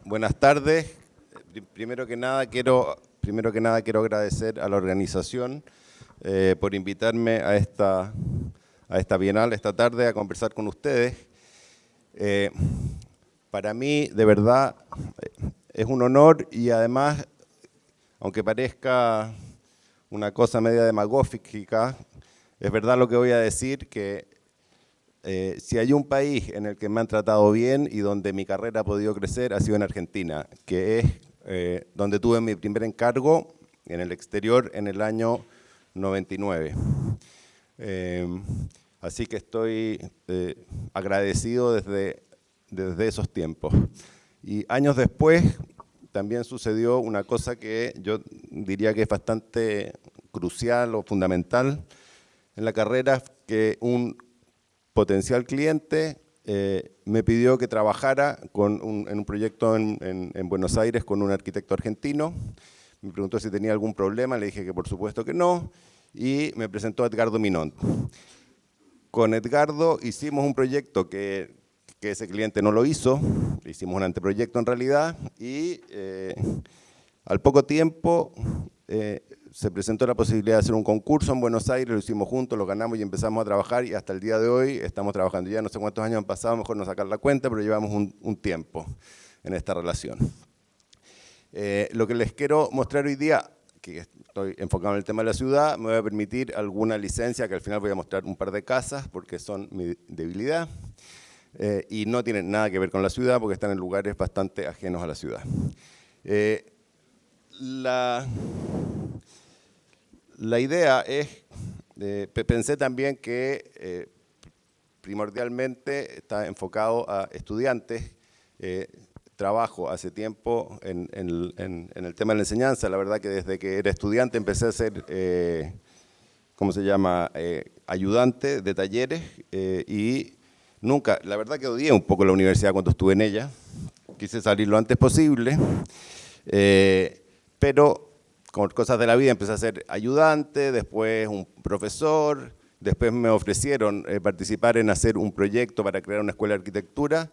Buenas tardes. Primero que nada quiero agradecer a la organización por invitarme a esta Bienal esta tarde a conversar con ustedes. Para mí, de verdad, es un honor y además, aunque parezca una cosa media demagógica, es verdad lo que voy a decir, que si hay un país en el que me han tratado bien y donde mi carrera ha podido crecer, ha sido en Argentina, que es donde tuve mi primer encargo en el exterior en el año 99. Así que estoy agradecido desde esos tiempos. Y años después también sucedió una cosa que yo diría que es bastante crucial o fundamental en la carrera, que un potencial cliente me pidió que trabajara en un proyecto en Buenos Aires con un arquitecto argentino. Me preguntó si tenía algún problema, le dije que por supuesto que no, y me presentó a Edgardo Minont. Con Edgardo hicimos un proyecto que ese cliente no lo hizo, hicimos un anteproyecto en realidad, y al poco tiempo se presentó la posibilidad de hacer un concurso en Buenos Aires, lo hicimos juntos, lo ganamos y empezamos a trabajar, y hasta el día de hoy estamos trabajando. Ya no sé cuántos años han pasado, mejor no sacar la cuenta, pero llevamos un tiempo en esta relación. Lo que les quiero mostrar hoy día, que estoy enfocado en el tema de la ciudad, me voy a permitir alguna licencia, que al final voy a mostrar un par de casas, porque son mi debilidad, y no tienen nada que ver con la ciudad, porque están en lugares bastante ajenos a la ciudad. La idea es, pensé también que primordialmente está enfocado a estudiantes. Trabajo hace tiempo en el tema de la enseñanza. La verdad que desde que era estudiante empecé a ser, ¿cómo se llama?, ayudante de talleres, y nunca, la verdad que odié un poco la universidad cuando estuve en ella. Quise salir lo antes posible, pero con cosas de la vida empecé a ser ayudante, después un profesor, después me ofrecieron participar en hacer un proyecto para crear una escuela de arquitectura,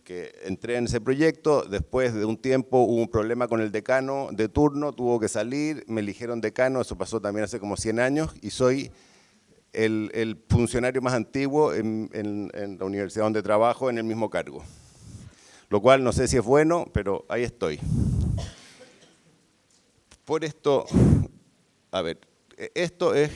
que entré en ese proyecto. Después de un tiempo hubo un problema con el decano de turno, tuvo que salir, me eligieron decano, eso pasó también hace como 100 años, y soy el funcionario más antiguo en la universidad donde trabajo en el mismo cargo. Lo cual no sé si es bueno, pero ahí estoy. Por esto, a ver, esto es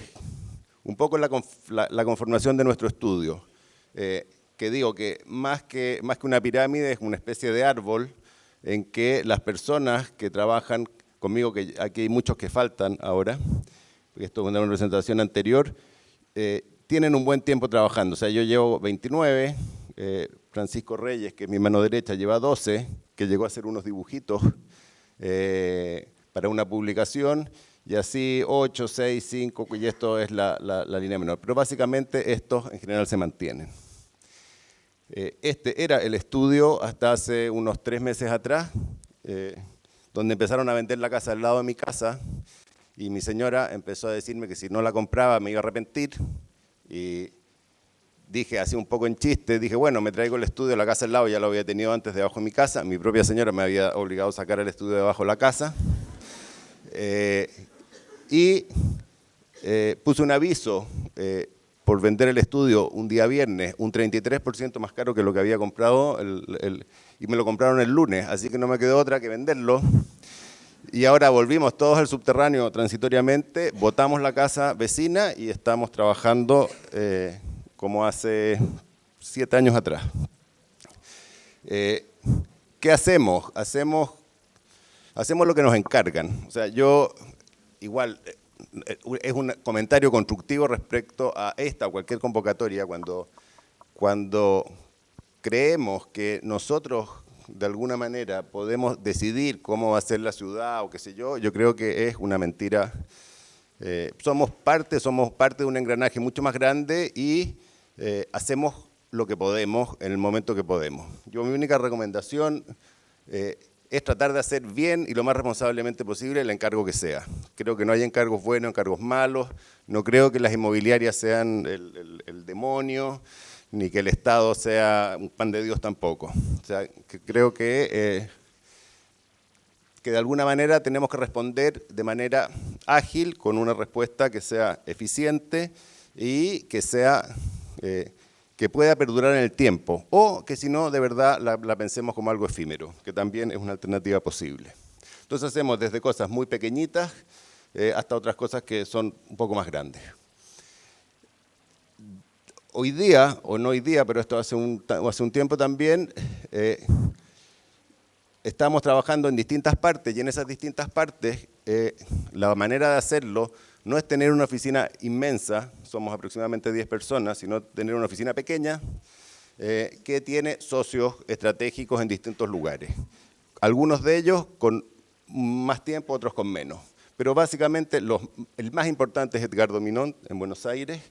un poco la conformación de nuestro estudio, que digo que más que una pirámide es una especie de árbol en que las personas que trabajan conmigo, que aquí hay muchos que faltan ahora, esto es una presentación anterior, tienen un buen tiempo trabajando. O sea, yo llevo 29, Francisco Reyes, que es mi mano derecha, lleva 12, que llegó a hacer unos dibujitos para una publicación, y así 8, 6, 5, y esto es la línea menor. Pero básicamente estos en general se mantienen. Este era el estudio hasta hace unos 3 meses atrás, donde empezaron a vender la casa al lado de mi casa, y mi señora empezó a decirme que si no la compraba me iba a arrepentir, y dije, así un poco en chiste, dije, bueno, me traigo el estudio a la casa al lado, ya lo había tenido antes debajo de mi casa, mi propia señora me había obligado a sacar el estudio debajo de la casa, y puse un aviso por vender el estudio un día viernes, un 33% más caro que lo que había comprado, y me lo compraron el lunes, así que no me quedó otra que venderlo. Y ahora volvimos todos al subterráneo transitoriamente, botamos la casa vecina y estamos trabajando como hace 7 años atrás. ¿Qué hacemos? Hacemos lo que nos encargan. O sea, yo igual, es un comentario constructivo respecto a esta o cualquier convocatoria, cuando creemos que nosotros de alguna manera podemos decidir cómo va a ser la ciudad o qué sé yo creo que es una mentira. Somos parte de un engranaje mucho más grande y hacemos lo que podemos en el momento que podemos. Mi única recomendación es tratar de hacer bien y lo más responsablemente posible el encargo que sea. Creo que no hay encargos buenos, encargos malos, no creo que las inmobiliarias sean el demonio. ni que el Estado sea un pan de Dios tampoco. O sea, que creo que de alguna manera tenemos que responder de manera ágil, con una respuesta que sea eficiente y que sea que pueda perdurar en el tiempo, o que si no, de verdad la pensemos como algo efímero, que también es una alternativa posible. Entonces hacemos desde cosas muy pequeñitas hasta otras cosas que son un poco más grandes. Hoy día, o no hoy día, pero esto hace un tiempo también, estamos trabajando en distintas partes, y en esas distintas partes la manera de hacerlo no es tener una oficina inmensa, somos aproximadamente 10 personas, sino tener una oficina pequeña que tiene socios estratégicos en distintos lugares. Algunos de ellos con más tiempo, otros con menos. Pero básicamente el más importante es Edgardo Minón en Buenos Aires.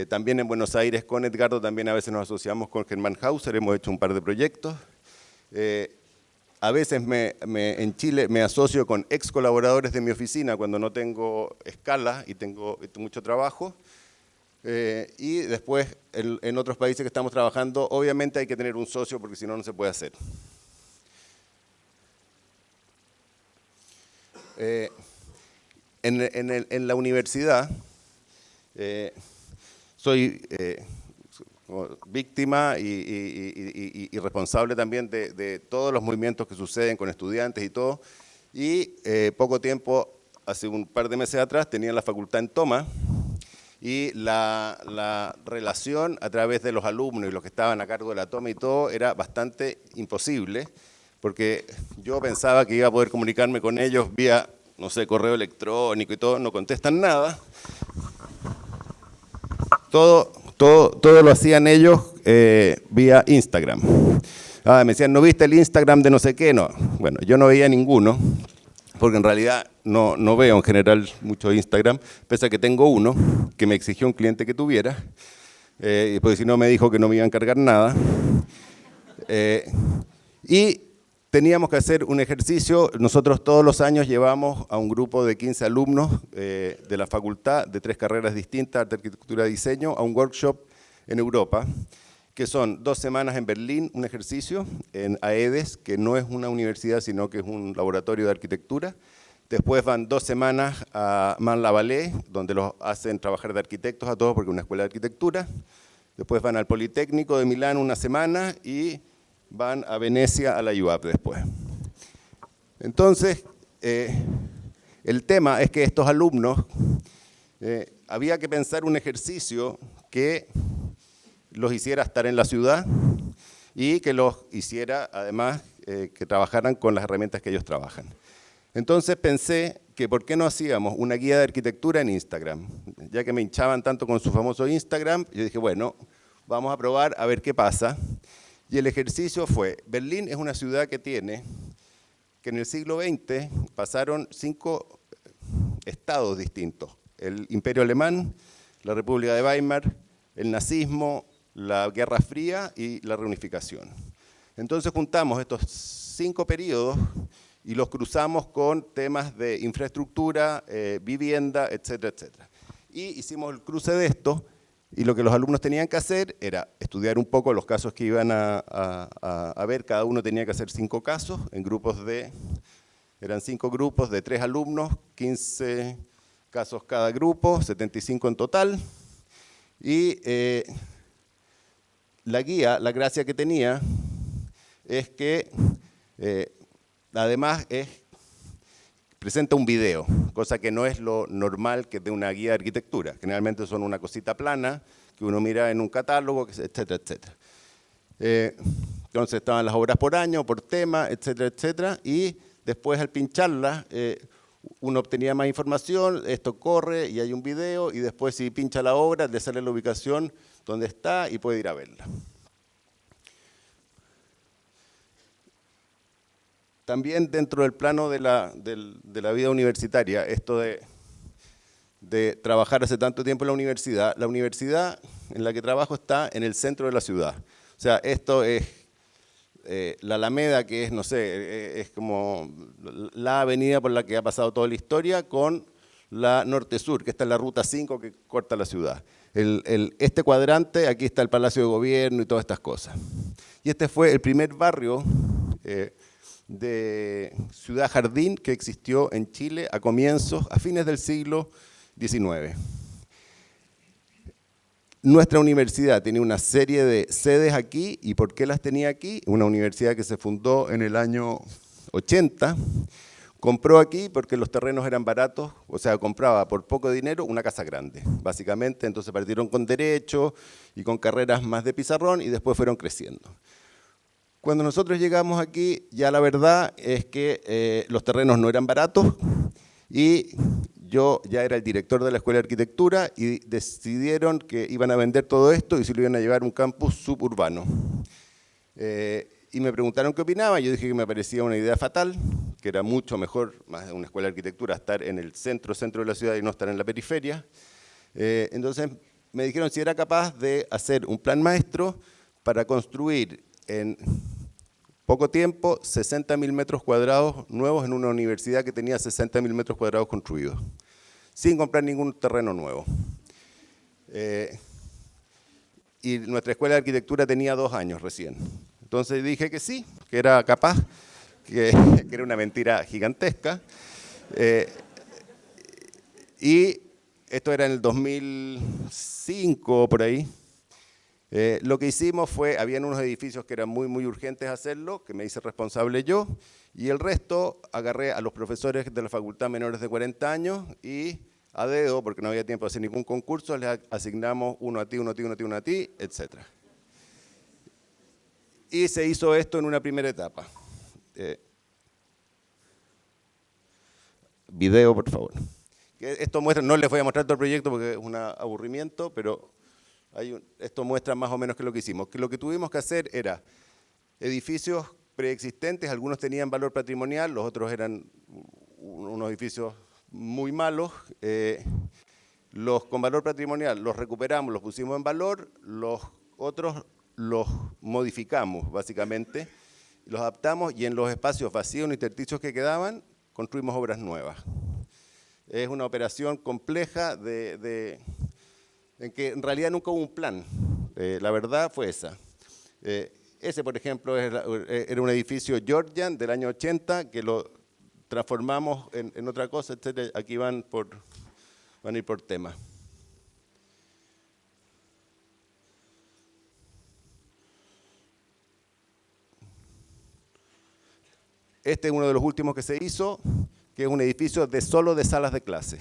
También en Buenos Aires con Edgardo también a veces nos asociamos con Germán Hauser, hemos hecho un par de proyectos. A veces en Chile me asocio con ex colaboradores de mi oficina cuando no tengo escala y tengo mucho trabajo. Y después en otros países que estamos trabajando, obviamente hay que tener un socio porque si no, no se puede hacer. En la universidad soy víctima y responsable también de todos los movimientos que suceden con estudiantes y todo. Y poco tiempo, hace un par de meses atrás, tenía la facultad en toma y la relación a través de los alumnos y los que estaban a cargo de la toma y todo era bastante imposible, porque yo pensaba que iba a poder comunicarme con ellos vía, no sé, correo electrónico y todo, no contestan nada. Todo lo hacían ellos vía Instagram. Me decían, ¿no viste el Instagram de no sé qué? No. Bueno, yo no veía ninguno, porque en realidad no veo en general mucho Instagram, pese a que tengo uno que me exigió un cliente que tuviera, porque si no me dijo que no me iba a encargar nada. Y teníamos que hacer un ejercicio. Nosotros todos los años llevamos a un grupo de 15 alumnos de la facultad, de 3 carreras distintas, arte, arquitectura y diseño, a un workshop en Europa, que son 2 semanas en Berlín, un ejercicio, en AEDES, que no es una universidad, sino que es un laboratorio de arquitectura. Después van 2 semanas a Man-la-Vallée, donde los hacen trabajar de arquitectos a todos, porque es una escuela de arquitectura. Después van al Politécnico de Milán una semana y van a Venecia a la UAP después. Entonces, el tema es que estos alumnos, había que pensar un ejercicio que los hiciera estar en la ciudad y que los hiciera, además, que trabajaran con las herramientas que ellos trabajan. Entonces pensé que ¿por qué no hacíamos una guía de arquitectura en Instagram? Ya que me hinchaban tanto con su famoso Instagram, yo dije, bueno, vamos a probar a ver qué pasa. Y el ejercicio fue, Berlín es una ciudad que en el siglo XX pasaron 5 estados distintos. El Imperio Alemán, la República de Weimar, el nazismo, la Guerra Fría y la reunificación. Entonces juntamos estos 5 periodos y los cruzamos con temas de infraestructura, vivienda, etcétera, etcétera. Y hicimos el cruce de esto. Y lo que los alumnos tenían que hacer era estudiar un poco los casos que iban a ver. Cada uno tenía que hacer 5 casos en grupos eran 5 grupos de 3 alumnos, 15 casos cada grupo, 75 en total. Y la guía, la gracia que tenía, es que además presenta un video, cosa que no es lo normal que de una guía de arquitectura. Generalmente son una cosita plana que uno mira en un catálogo, etcétera, etcétera. Entonces estaban las obras por año, por tema, etcétera, etcétera. Y después al pincharla, uno obtenía más información, esto corre y hay un video, y después si pincha la obra, le sale la ubicación donde está y puede ir a verla. También dentro del plano de la vida universitaria, esto de trabajar hace tanto tiempo en la universidad en la que trabajo está en el centro de la ciudad. O sea, esto es la Alameda, que es, no sé, es como la avenida por la que ha pasado toda la historia, con la norte-sur, que esta es la ruta 5 que corta la ciudad. Este cuadrante, aquí está el Palacio de Gobierno y todas estas cosas. Y este fue el primer barrio de Ciudad Jardín que existió en Chile a fines del siglo XIX. Nuestra universidad tiene una serie de sedes aquí. ¿Y por qué las tenía aquí? Una universidad que se fundó en el año 80, compró aquí porque los terrenos eran baratos, o sea, compraba por poco dinero una casa grande, básicamente. Entonces partieron con derecho y con carreras más de pizarrón y después fueron creciendo. Cuando nosotros llegamos aquí, ya la verdad es que los terrenos no eran baratos y yo ya era el director de la Escuela de Arquitectura y decidieron que iban a vender todo esto y se lo iban a llevar a un campus suburbano. Y me preguntaron qué opinaba, yo dije que me parecía una idea fatal, que era mucho mejor, más de una escuela de arquitectura, estar en el centro de la ciudad y no estar en la periferia. Entonces me dijeron si era capaz de hacer un plan maestro para construir en poco tiempo 60.000 metros cuadrados nuevos en una universidad que tenía 60.000 metros cuadrados construidos, sin comprar ningún terreno nuevo. Y nuestra escuela de arquitectura tenía 2 años recién. Entonces dije que sí, que era capaz, que era una mentira gigantesca. Y esto era en el 2005, por ahí. Lo que hicimos fue, habían unos edificios que eran muy urgentes hacerlo, que me hice responsable yo, y el resto agarré a los profesores de la facultad menores de 40 años y a dedo, porque no había tiempo de hacer ningún concurso, les asignamos uno a ti, uno a ti, uno a ti, uno a ti, etc. Y se hizo esto en una primera etapa. Video, por favor. Esto muestra, no les voy a mostrar todo el proyecto porque es un aburrimiento, pero esto muestra más o menos qué es lo que hicimos. Que lo que tuvimos que hacer era edificios preexistentes, algunos tenían valor patrimonial, los otros eran unos edificios muy malos. Los con valor patrimonial los recuperamos, los pusimos en valor, los otros los modificamos básicamente, los adaptamos y en los espacios vacíos, intersticios que quedaban, construimos obras nuevas. Es una operación compleja en que en realidad nunca hubo un plan. La verdad fue esa. Ese, por ejemplo, era un edificio Georgian del año 80 que lo transformamos en otra cosa, etc. Aquí van a ir por tema. Este es uno de los últimos que se hizo, que es un edificio solo de salas de clase,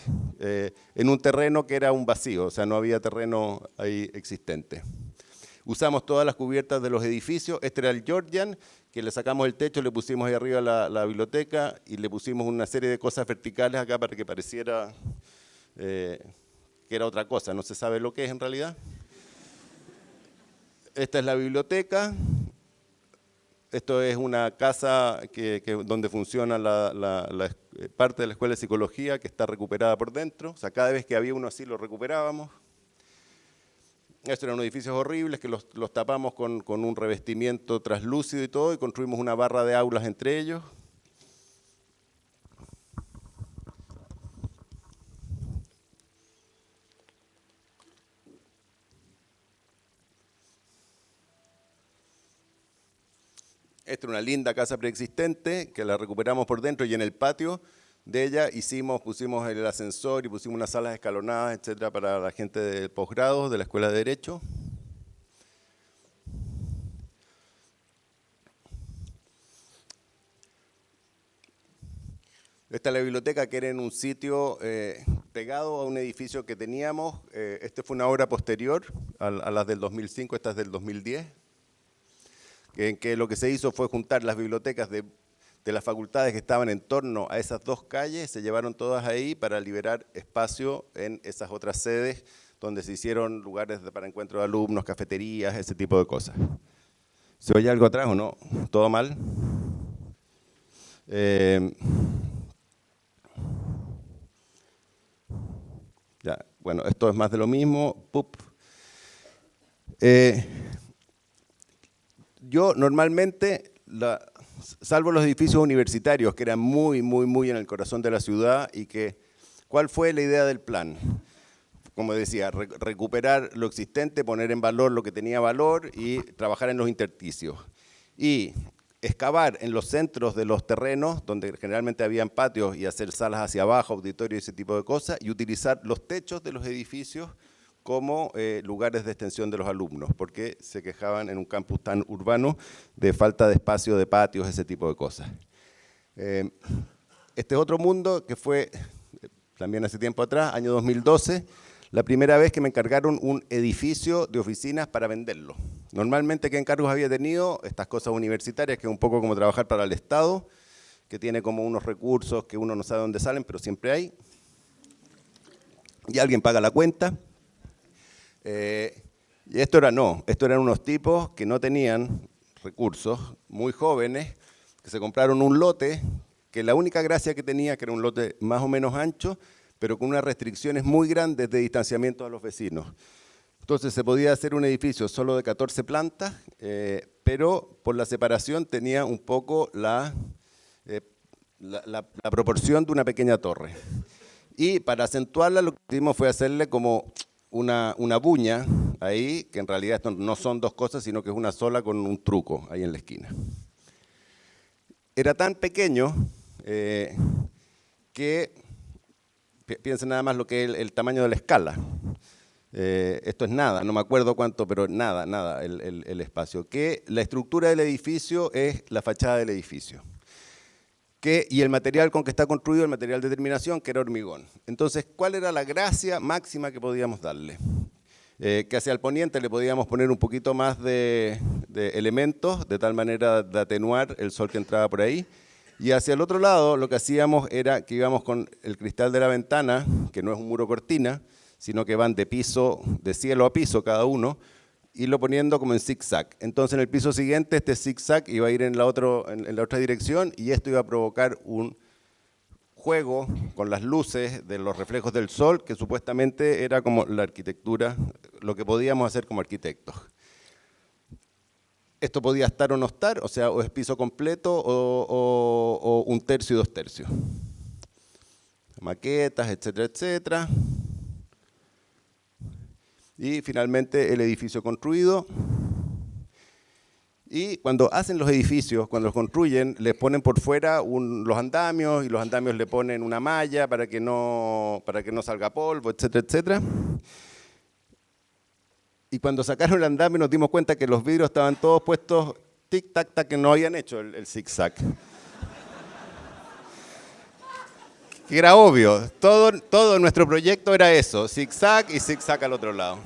en un terreno que era un vacío, o sea, no había terreno ahí existente. Usamos todas las cubiertas de los edificios. Este era el Georgian, que le sacamos el techo, le pusimos ahí arriba la biblioteca y le pusimos una serie de cosas verticales acá para que pareciera que era otra cosa, no se sabe lo que es en realidad. Esta es la biblioteca. Esto es una casa donde funciona la parte de la Escuela de Psicología que está recuperada por dentro. O sea, cada vez que había uno así lo recuperábamos. Estos eran edificios horribles que los tapamos con un revestimiento translúcido y todo y construimos una barra de aulas entre ellos. Esta es una linda casa preexistente que la recuperamos por dentro y en el patio de ella pusimos el ascensor y pusimos unas salas escalonadas, etcétera, para la gente de posgrado de la Escuela de Derecho. Esta es la biblioteca que era en un sitio pegado a un edificio que teníamos. Esta fue una obra posterior a las del 2005, esta es del 2010. En que lo que se hizo fue juntar las bibliotecas de las facultades que estaban en torno a esas 2 calles, se llevaron todas ahí para liberar espacio en esas otras sedes donde se hicieron lugares para encuentro de alumnos, cafeterías, ese tipo de cosas. ¿Se oye algo atrás o no? ¿Todo mal? Ya, bueno, esto es más de lo mismo. Yo normalmente, salvo los edificios universitarios, que eran muy en el corazón de la ciudad y que ¿Cuál fue la idea del plan? Como decía, recuperar lo existente, poner en valor lo que tenía valor y trabajar en los intersticios. Y excavar en los centros de los terrenos, donde generalmente habían patios, y hacer salas hacia abajo, auditorios y ese tipo de cosas, y utilizar los techos de los edificios como lugares de extensión de los alumnos, porque se quejaban en un campus tan urbano de falta de espacio, de patios, ese tipo de cosas. Este es otro mundo que fue, también hace tiempo atrás, año 2012, la primera vez que me encargaron un edificio de oficinas para venderlo. Normalmente, ¿qué encargos había tenido? Estas cosas universitarias, que es un poco como trabajar para el Estado, que tiene como unos recursos que uno no sabe dónde salen, pero siempre hay. Y alguien paga la cuenta. Y esto eran unos tipos que no tenían recursos, muy jóvenes, que se compraron un lote, que la única gracia que tenía, que era un lote más o menos ancho, pero con unas restricciones muy grandes de distanciamiento a los vecinos. Entonces se podía hacer un edificio solo de 14 plantas, pero por la separación tenía un poco la proporción de una pequeña torre. Y para acentuarla lo que hicimos fue hacerle como una buña ahí, que en realidad esto no son dos cosas, sino que es una sola con un truco ahí en la esquina. Era tan pequeño que, piensen nada más lo que es el tamaño de la escala. Esto es nada, no me acuerdo cuánto, pero nada el espacio. Que la estructura del edificio es la fachada del edificio. Y el material con que está construido, el material de terminación, que era hormigón. Entonces, ¿cuál era la gracia máxima que podíamos darle? Que hacia el poniente le podíamos poner un poquito más de elementos, de tal manera de atenuar el sol que entraba por ahí. Y hacia el otro lado lo que hacíamos era que íbamos con el cristal de la ventana, que no es un muro cortina, sino que van de cielo a piso cada uno, y lo poniendo como en zigzag. Entonces en el piso siguiente este zigzag iba a ir en la otra dirección, y esto iba a provocar un juego con las luces de los reflejos del sol, que supuestamente era como la arquitectura, lo que podíamos hacer como arquitectos. Esto podía estar o no estar, o sea, o es piso completo o un tercio y dos tercios. Maquetas, etcétera, etcétera. Y finalmente el edificio construido. Y cuando hacen los edificios, cuando los construyen, les ponen por fuera los andamios, y los andamios le ponen una malla para que no salga polvo, etcétera, etcétera. Y cuando sacaron el andamio nos dimos cuenta que los vidrios estaban todos puestos tic-tac-tac, que no habían hecho el zig-zag. Que era obvio, todo nuestro proyecto era eso, zig-zag y zig-zag al otro lado.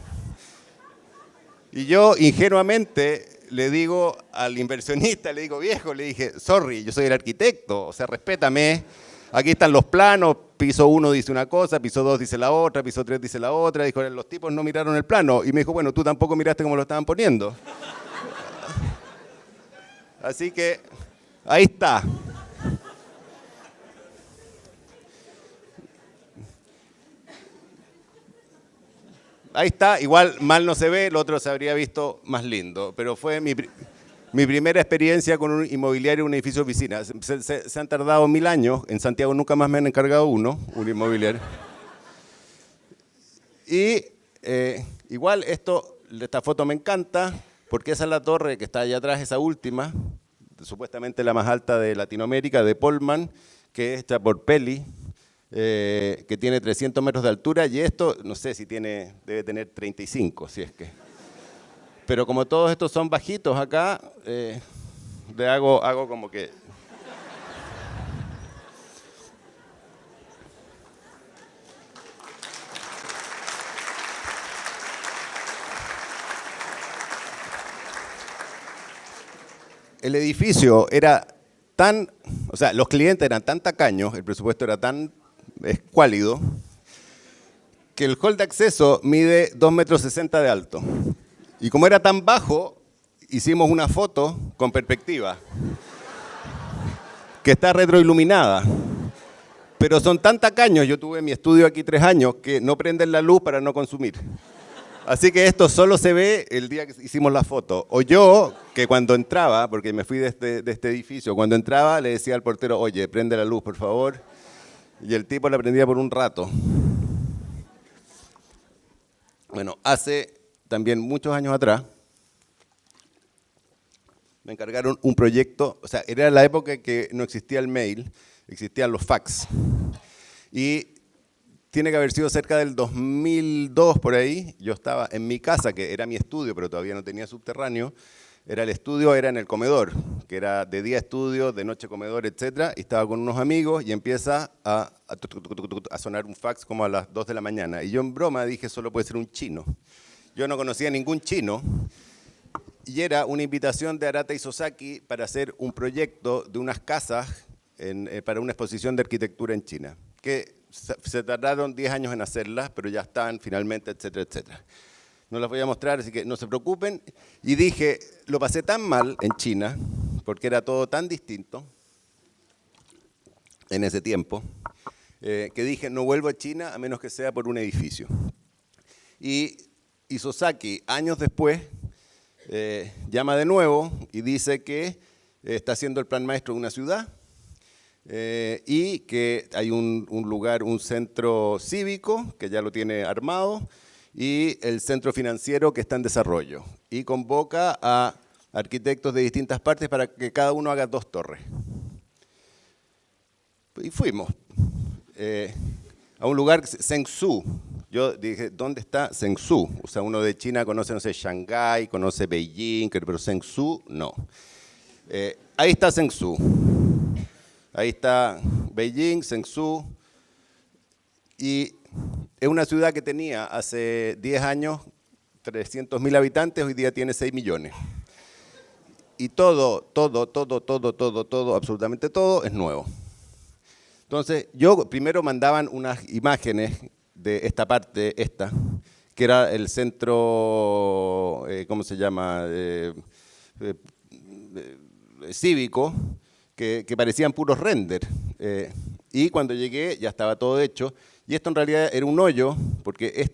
Y yo ingenuamente le digo al inversionista, le digo, viejo, le dije, sorry, yo soy el arquitecto, o sea, respétame. Aquí están los planos, piso 1 dice una cosa, piso 2 dice la otra, piso 3 dice la otra. Dijo, los tipos no miraron el plano. Y me dijo, bueno, tú tampoco miraste cómo lo estaban poniendo. Así que, ahí está. Ahí está, igual mal no se ve, el otro se habría visto más lindo, pero fue mi primera experiencia con un inmobiliario, un edificio de oficina. Se han tardado 1000 años, en Santiago nunca más me han encargado un inmobiliario. Y igual esta foto me encanta, porque esa es la torre que está allá atrás, esa última, supuestamente la más alta de Latinoamérica, de Polman, que es hecha por Peli, que tiene 300 metros de altura, y esto, no sé si debe tener 35, si es que. Pero como todos estos son bajitos acá, le hago como que. El edificio era tan, o sea, los clientes eran tan tacaños, el presupuesto era tan escuálido, que el hall de acceso mide 2,60 metros de alto. Y como era tan bajo, hicimos una foto con perspectiva, que está retroiluminada. Pero son tan tacaños, yo tuve mi estudio aquí 3 años, que no prenden la luz para no consumir. Así que esto solo se ve el día que hicimos la foto. O yo, que cuando entraba, porque me fui de este edificio, cuando entraba le decía al portero, oye, prende la luz, por favor. Y el tipo la aprendía por un rato. Bueno, hace también muchos años atrás, me encargaron un proyecto, o sea, era la época en que no existía el mail, existían los fax. Y tiene que haber sido cerca del 2002 por ahí. Yo estaba en mi casa, que era mi estudio, pero todavía no tenía subterráneo. Era el estudio, era en el comedor, que era de día estudio, de noche comedor, etc. Y estaba con unos amigos y empieza a sonar un fax como a las 2 de la mañana. Y yo en broma dije, solo puede ser un chino. Yo no conocía ningún chino. Y era una invitación de Arata Isozaki para hacer un proyecto de unas casas para una exposición de arquitectura en China, que se tardaron 10 años en hacerlas, pero ya están finalmente, etcétera, etcétera. No las voy a mostrar, así que no se preocupen. Y dije, lo pasé tan mal en China, porque era todo tan distinto en ese tiempo, que dije, no vuelvo a China a menos que sea por un edificio. Y Isozaki, años después, llama de nuevo y dice que está haciendo el plan maestro de una ciudad y que hay un lugar, un centro cívico que ya lo tiene armado y el centro financiero que está en desarrollo. Y convoca a arquitectos de distintas partes para que cada uno haga 2 torres. Y fuimos a un lugar, Zhengzhou. Yo dije, ¿dónde está Zhengzhou? O sea, uno de China conoce, no sé, Shanghái, conoce Beijing, pero Zhengzhou no. Ahí está Zhengzhou. Ahí está Beijing, Zhengzhou. Y es una ciudad que tenía hace 10 años 300.000 habitantes, hoy día tiene 6 millones. Y todo, absolutamente todo es nuevo. Entonces, primero mandaban unas imágenes de esta parte, que era el centro, ¿cómo se llama? Cívico, que parecían puros render. Y cuando llegué ya estaba todo hecho. Y esto en realidad era un hoyo, porque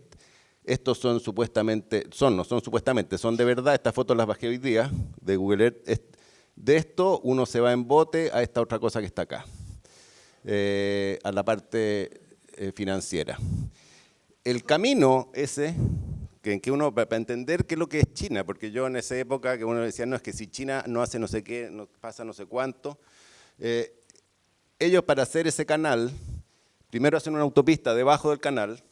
estos son supuestamente, no son supuestamente, son de verdad. Estas fotos las bajé hoy día de Google Earth. De esto uno se va en bote a esta otra cosa que está acá. A la parte financiera. El camino ese, en que uno, para entender qué es lo que es China, porque yo en esa época que uno decía, no, es que si China no hace no sé qué, no pasa no sé cuánto, ellos para hacer ese canal, primero hacen una autopista debajo del canal,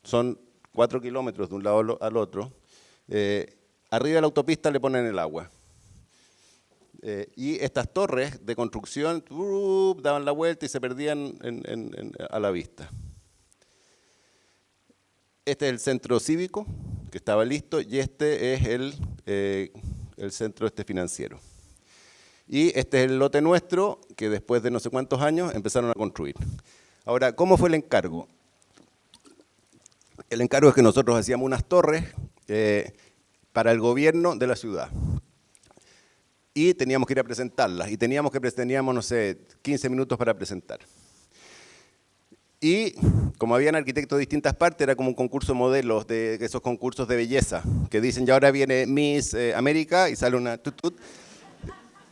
son 4 kilómetros de un lado al otro, arriba de la autopista le ponen el agua. Y estas torres de construcción daban la vuelta y se perdían a la vista. Este es el centro cívico, que estaba listo, y este es el centro financiero. Y este es el lote nuestro, que después de no sé cuántos años empezaron a construir. Ahora, ¿cómo fue el encargo? El encargo es que nosotros hacíamos unas torres para el gobierno de la ciudad. Y teníamos que ir a presentarlas, y teníamos, no sé, 15 minutos para presentar. Y como habían arquitectos de distintas partes, era como un concurso modelos, de esos concursos de belleza, que dicen, ya ahora viene Miss América, y sale una tutut.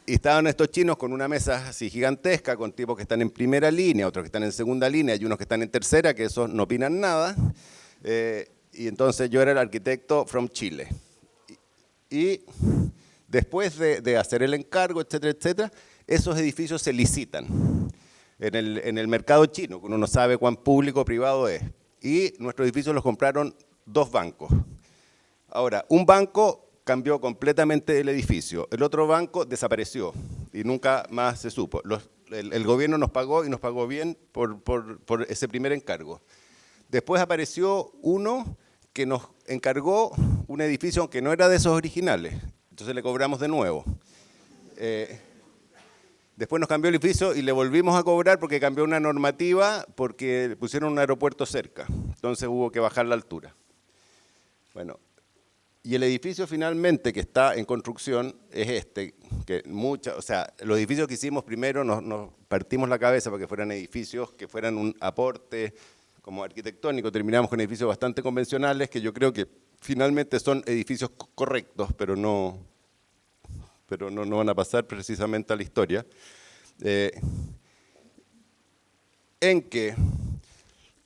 Y estaban estos chinos con una mesa así gigantesca, con tipos que están en primera línea, otros que están en segunda línea, y unos que están en tercera, que esos no opinan nada. Y entonces yo era el arquitecto from Chile. Y después de hacer el encargo, etcétera, etcétera, esos edificios se licitan en el mercado chino, que uno no sabe cuán público o privado es. Y nuestros edificios los compraron 2 bancos. Ahora, un banco cambió completamente el edificio, el otro banco desapareció y nunca más se supo. El gobierno nos pagó y nos pagó bien por ese primer encargo. Después apareció uno que nos encargó un edificio aunque no era de esos originales. Entonces le cobramos de nuevo. Después nos cambió el edificio y le volvimos a cobrar porque cambió una normativa porque pusieron un aeropuerto cerca. Entonces hubo que bajar la altura. Bueno, y el edificio finalmente que está en construcción es este, o sea, los edificios que hicimos primero nos partimos la cabeza para que fueran edificios que fueran un aporte como arquitectónico. Terminamos con edificios bastante convencionales que yo creo que finalmente son edificios correctos, pero no van a pasar precisamente a la historia. en que,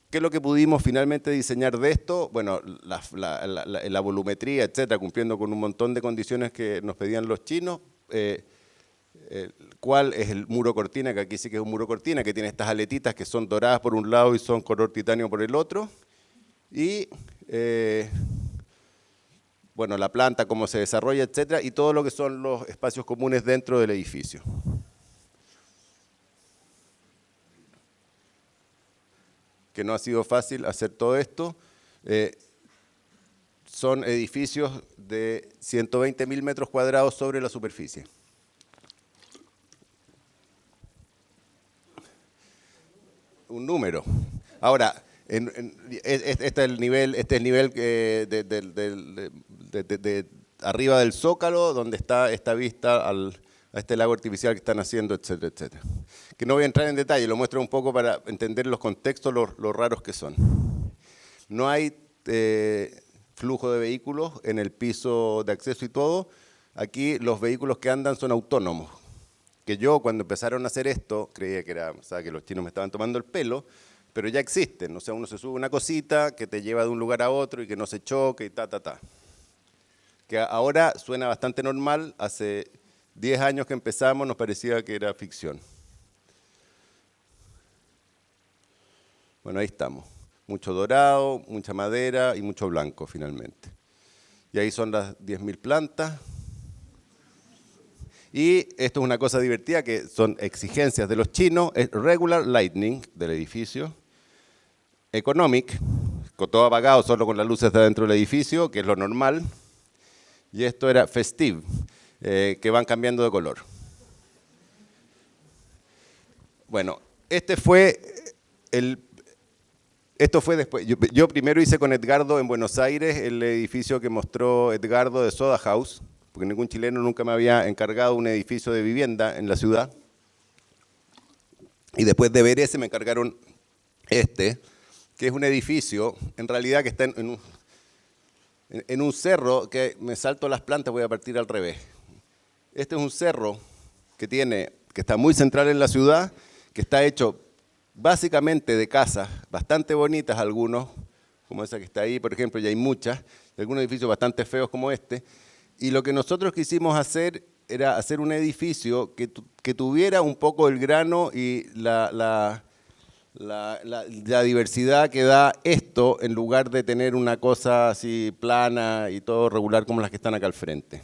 ¿qué es lo que pudimos finalmente diseñar de esto? Bueno, la volumetría, etcétera, cumpliendo con un montón de condiciones que nos pedían los chinos. ¿Cuál es el muro cortina? Que aquí sí que es un muro cortina, que tiene estas aletitas que son doradas por un lado y son color titanio por el otro. Y, bueno, la planta, cómo se desarrolla, etcétera, y todo lo que son los espacios comunes dentro del edificio. Que no ha sido fácil hacer todo esto. Son edificios de 120.000 metros cuadrados sobre la superficie. Un número. Ahora, este es el nivel, de arriba del Zócalo, donde está esta vista a este lago artificial que están haciendo, etcétera, etcétera. Que no voy a entrar en detalle, lo muestro un poco para entender los contextos, lo raros que son. No hay flujo de vehículos en el piso de acceso y todo. Aquí los vehículos que andan son autónomos. Que yo cuando empezaron a hacer esto, creía que era, o sea, que los chinos me estaban tomando el pelo, pero ya existen. O sea, uno se sube una cosita que te lleva de un lugar a otro y que no se choque y ta. Que ahora suena bastante normal. Hace 10 años que empezamos nos parecía que era ficción. Bueno, ahí estamos. Mucho dorado, mucha madera y mucho blanco finalmente. Y ahí son las 10.000 plantas. Y esto es una cosa divertida que son exigencias de los chinos, es regular lighting del edificio, economic, con todo apagado, solo con las luces de adentro del edificio, que es lo normal, y esto era festive, que van cambiando de color. Bueno, esto fue después. Yo primero hice con Edgardo en Buenos Aires el edificio que mostró Edgardo de Soda House, porque ningún chileno nunca me había encargado un edificio de vivienda en la ciudad. Y después de ver ese me encargaron este, que es un edificio, en realidad que está en un cerro, que me salto las plantas, voy a partir al revés. Este es un cerro que está muy central en la ciudad, que está hecho básicamente de casas, bastante bonitas algunos, como esa que está ahí, por ejemplo, y hay muchas, y algunos edificios bastante feos como este. Y lo que nosotros quisimos hacer era hacer un edificio que tuviera un poco el grano y la diversidad que da esto, en lugar de tener una cosa así plana y todo regular como las que están acá al frente.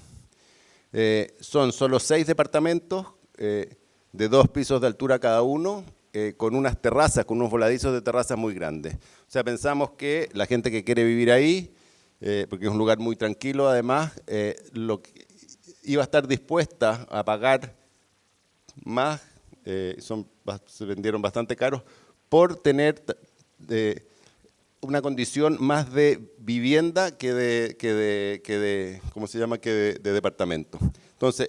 Son solo 6 departamentos, de 2 pisos de altura cada uno, con unas terrazas, con unos voladizos de terrazas muy grandes. O sea, pensamos que la gente que quiere vivir ahí, porque es un lugar muy tranquilo además, iba a estar dispuesta a pagar más, se vendieron bastante caros, por tener una condición más de vivienda que de ¿cómo se llama?, que de departamento. Entonces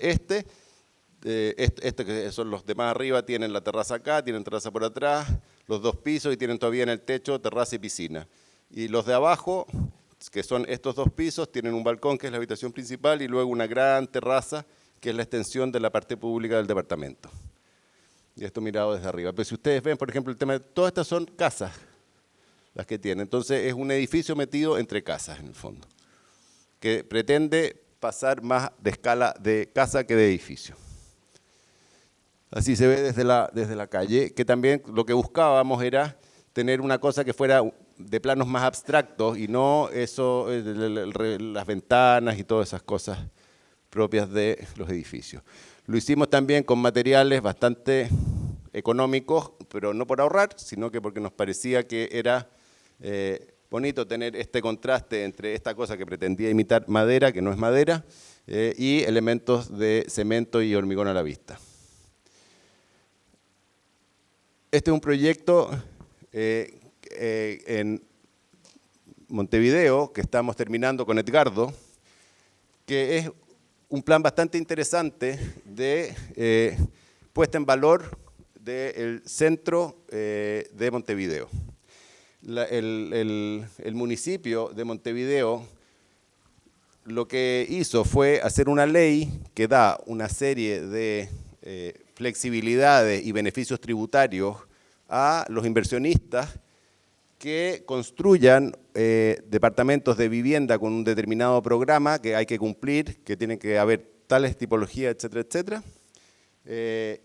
que son los de más arriba, tienen la terraza acá, tienen terraza por atrás, los 2 pisos y tienen todavía en el techo terraza y piscina. Y los de abajo, que son estos 2 pisos, tienen un balcón que es la habitación principal y luego una gran terraza que es la extensión de la parte pública del departamento. Y esto mirado desde arriba. Pero si ustedes ven, por ejemplo, el tema de todas estas son casas las que tienen. Entonces es un edificio metido entre casas en el fondo, que pretende pasar más de escala de casa que de edificio. Así se ve desde la calle, que también lo que buscábamos era tener una cosa que fuera de planos más abstractos y no eso, las ventanas y todas esas cosas propias de los edificios. Lo hicimos también con materiales bastante económicos, pero no por ahorrar, sino que porque nos parecía que era bonito tener este contraste entre esta cosa que pretendía imitar madera, que no es madera, y elementos de cemento y hormigón a la vista. Este es un proyecto en Montevideo que estamos terminando con Edgardo, que es un plan bastante interesante de puesta en valor del centro de Montevideo. El municipio de Montevideo lo que hizo fue hacer una ley que da una serie de flexibilidades y beneficios tributarios a los inversionistas que construyan departamentos de vivienda con un determinado programa que hay que cumplir, que tienen que haber tales tipologías, etcétera, etcétera.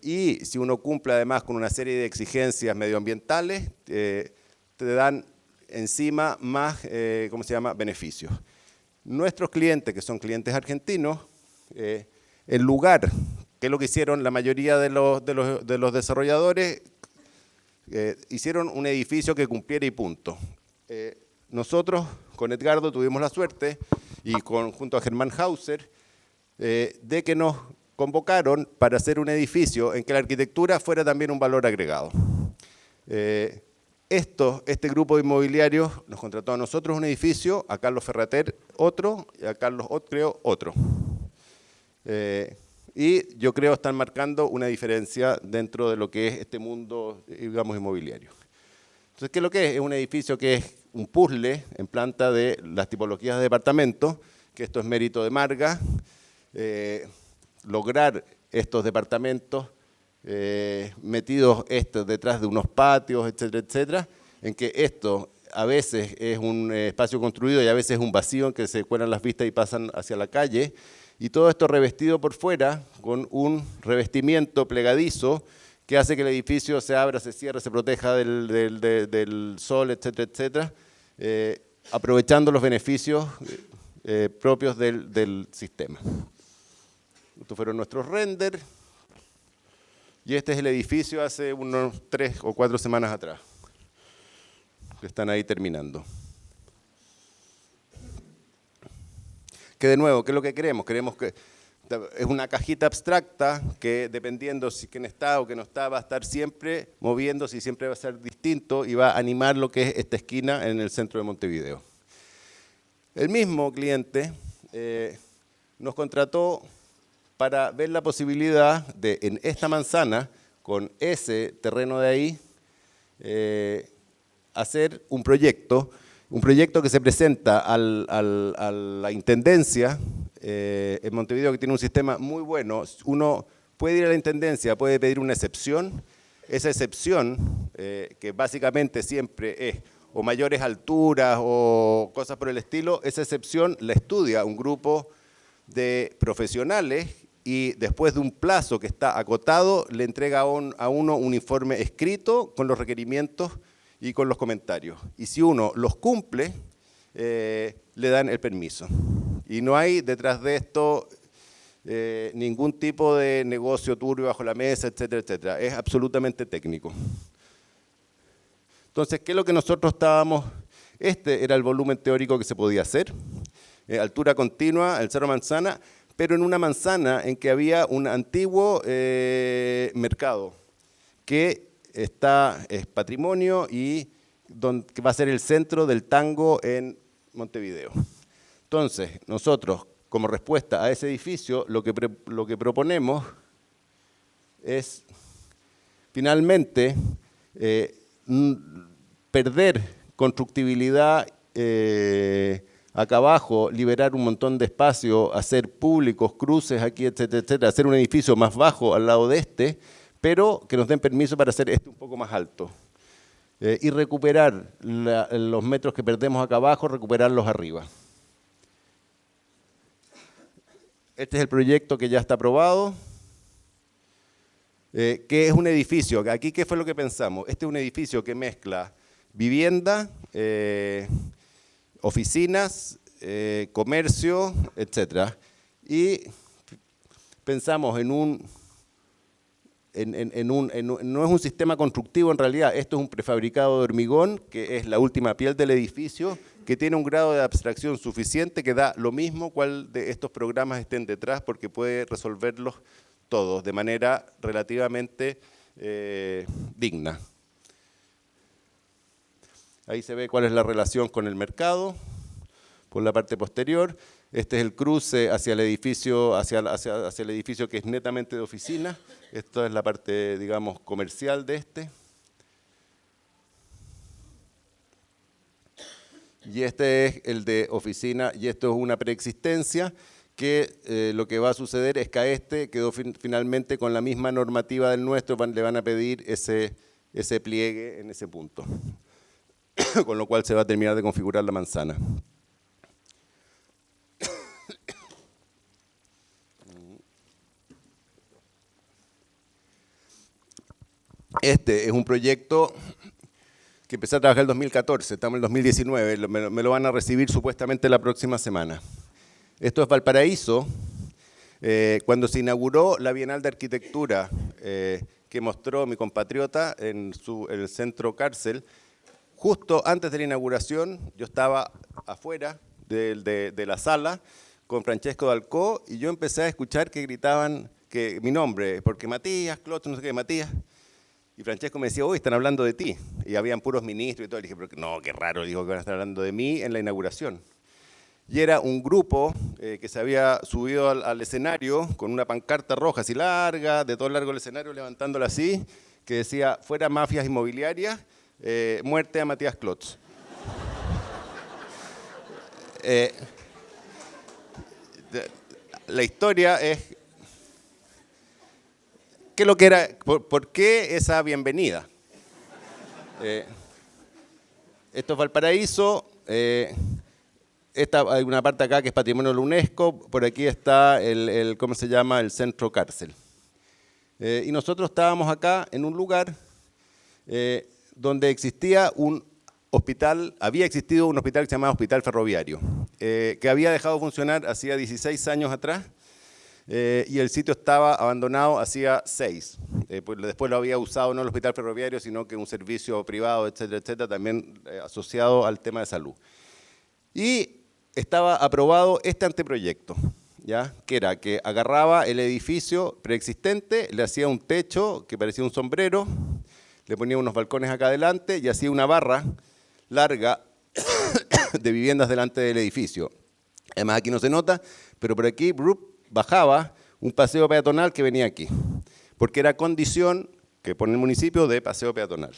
Y si uno cumple además con una serie de exigencias medioambientales, te dan encima más, ¿cómo se llama?, beneficios. Nuestros clientes, que son clientes argentinos, en lugar, que es lo que hicieron la mayoría de los desarrolladores, hicieron un edificio que cumpliera y punto. Nosotros, con Edgardo, tuvimos la suerte, y junto a Germán Hauser, de que nos convocaron para hacer un edificio en que la arquitectura fuera también un valor agregado. Este grupo de inmobiliarios nos contrató a nosotros un edificio, a Carlos Ferrater otro, y a Carlos Creo otro. Y yo creo están marcando una diferencia dentro de lo que es este mundo, digamos, inmobiliario. Entonces, ¿qué es lo que es? Es un edificio que es un puzzle en planta de las tipologías de departamentos, que esto es mérito de Marga, lograr estos departamentos metidos detrás de unos patios, etcétera, etcétera, en que esto a veces es un espacio construido y a veces es un vacío en que se cuelan las vistas y pasan hacia la calle, y todo esto revestido por fuera con un revestimiento plegadizo que hace que el edificio se abra, se cierre, se proteja del sol, etcétera, etcétera, aprovechando los beneficios propios del sistema. Estos fueron nuestros renders, y este es el edificio hace unos 3 o 4 semanas atrás, que están ahí terminando. Que de nuevo, ¿qué es lo que queremos? Queremos que es una cajita abstracta que, dependiendo si quién está o quién no está, va a estar siempre moviéndose y siempre va a ser distinto y va a animar lo que es esta esquina en el centro de Montevideo. El mismo cliente nos contrató para ver la posibilidad de, en esta manzana, con ese terreno de ahí, hacer un proyecto que se presenta a la Intendencia en Montevideo, que tiene un sistema muy bueno. Uno puede ir a la Intendencia, puede pedir una excepción. Esa excepción, que básicamente siempre es o mayores alturas o cosas por el estilo, esa excepción la estudia un grupo de profesionales y después de un plazo que está acotado, le entrega a uno un informe escrito con los requerimientos y con los comentarios. Y si uno los cumple, le dan el permiso. Y no hay detrás de esto ningún tipo de negocio turbio bajo la mesa, etcétera, etcétera. Es absolutamente técnico. Entonces, ¿qué es lo que nosotros estábamos? Este era el volumen teórico que se podía hacer. Altura continua, el Cerro Manzana, pero en una manzana en que había un antiguo mercado que es patrimonio y que va a ser el centro del tango en Montevideo. Entonces, nosotros, como respuesta a ese edificio, lo que proponemos es, finalmente, perder constructibilidad acá abajo, liberar un montón de espacio, hacer públicos, cruces aquí, etcétera, etcétera, hacer un edificio más bajo al lado de este, pero que nos den permiso para hacer este un poco más alto. Y recuperar los metros que perdemos acá abajo, recuperarlos arriba. Este es el proyecto que ya está aprobado, que es un edificio. Aquí, ¿qué fue lo que pensamos? Este es un edificio que mezcla vivienda, oficinas, comercio, etcétera. Y pensamos no es un sistema constructivo en realidad, esto es un prefabricado de hormigón, que es la última piel del edificio, que tiene un grado de abstracción suficiente que da lo mismo cuál de estos programas estén detrás, porque puede resolverlos todos de manera relativamente digna. Ahí se ve cuál es la relación con el mercado, por la parte posterior. Este es el cruce hacia el edificio, hacia el edificio que es netamente de oficina. Esta es la parte, digamos, comercial de este. Y este es el de oficina, y esto es una preexistencia, que lo que va a suceder es que a este quedó finalmente con la misma normativa del nuestro, le van a pedir ese ese pliegue en ese punto, con lo cual se va a terminar de configurar la manzana. Este es un proyecto que empecé a trabajar en el 2014, estamos en el 2019, me lo van a recibir supuestamente la próxima semana. Esto es Valparaíso, cuando se inauguró la Bienal de Arquitectura que mostró mi compatriota en el centro cárcel. Justo antes de la inauguración, yo estaba afuera de la sala con Francesco Dalcó y yo empecé a escuchar que gritaban que mi nombre, porque Matías, Clot, no sé qué, Matías. Y Francesco me decía, hoy están hablando de ti. Y habían puros ministros y todo. Y dije, pero no, qué raro, digo que van a estar hablando de mí en la inauguración. Y era un grupo que se había subido al escenario con una pancarta roja así larga, de todo largo el escenario, levantándola así, que decía, fuera mafias inmobiliarias, muerte a Matías Klotz. La historia es, ¿qué lo que era? ¿Por qué esa bienvenida? Esto es Valparaíso, hay una parte acá que es patrimonio de la UNESCO, por aquí está ¿cómo se llama? El centro cárcel. Y nosotros estábamos acá en un lugar donde existía un hospital, había existido un hospital que se llamaba Hospital Ferroviario, que había dejado de funcionar hacía 16 años atrás, y el sitio estaba abandonado hacía 6. Pues después lo había usado no el Hospital Ferroviario, sino que un servicio privado, etcétera, también asociado al tema de salud. Y estaba aprobado este anteproyecto, ¿ya? Que era que agarraba el edificio preexistente, le hacía un techo que parecía un sombrero, le ponía unos balcones acá adelante y hacía una barra larga de viviendas delante del edificio. Además aquí no se nota, pero por aquí bajaba un paseo peatonal que venía aquí, porque era condición que pone el municipio de paseo peatonal.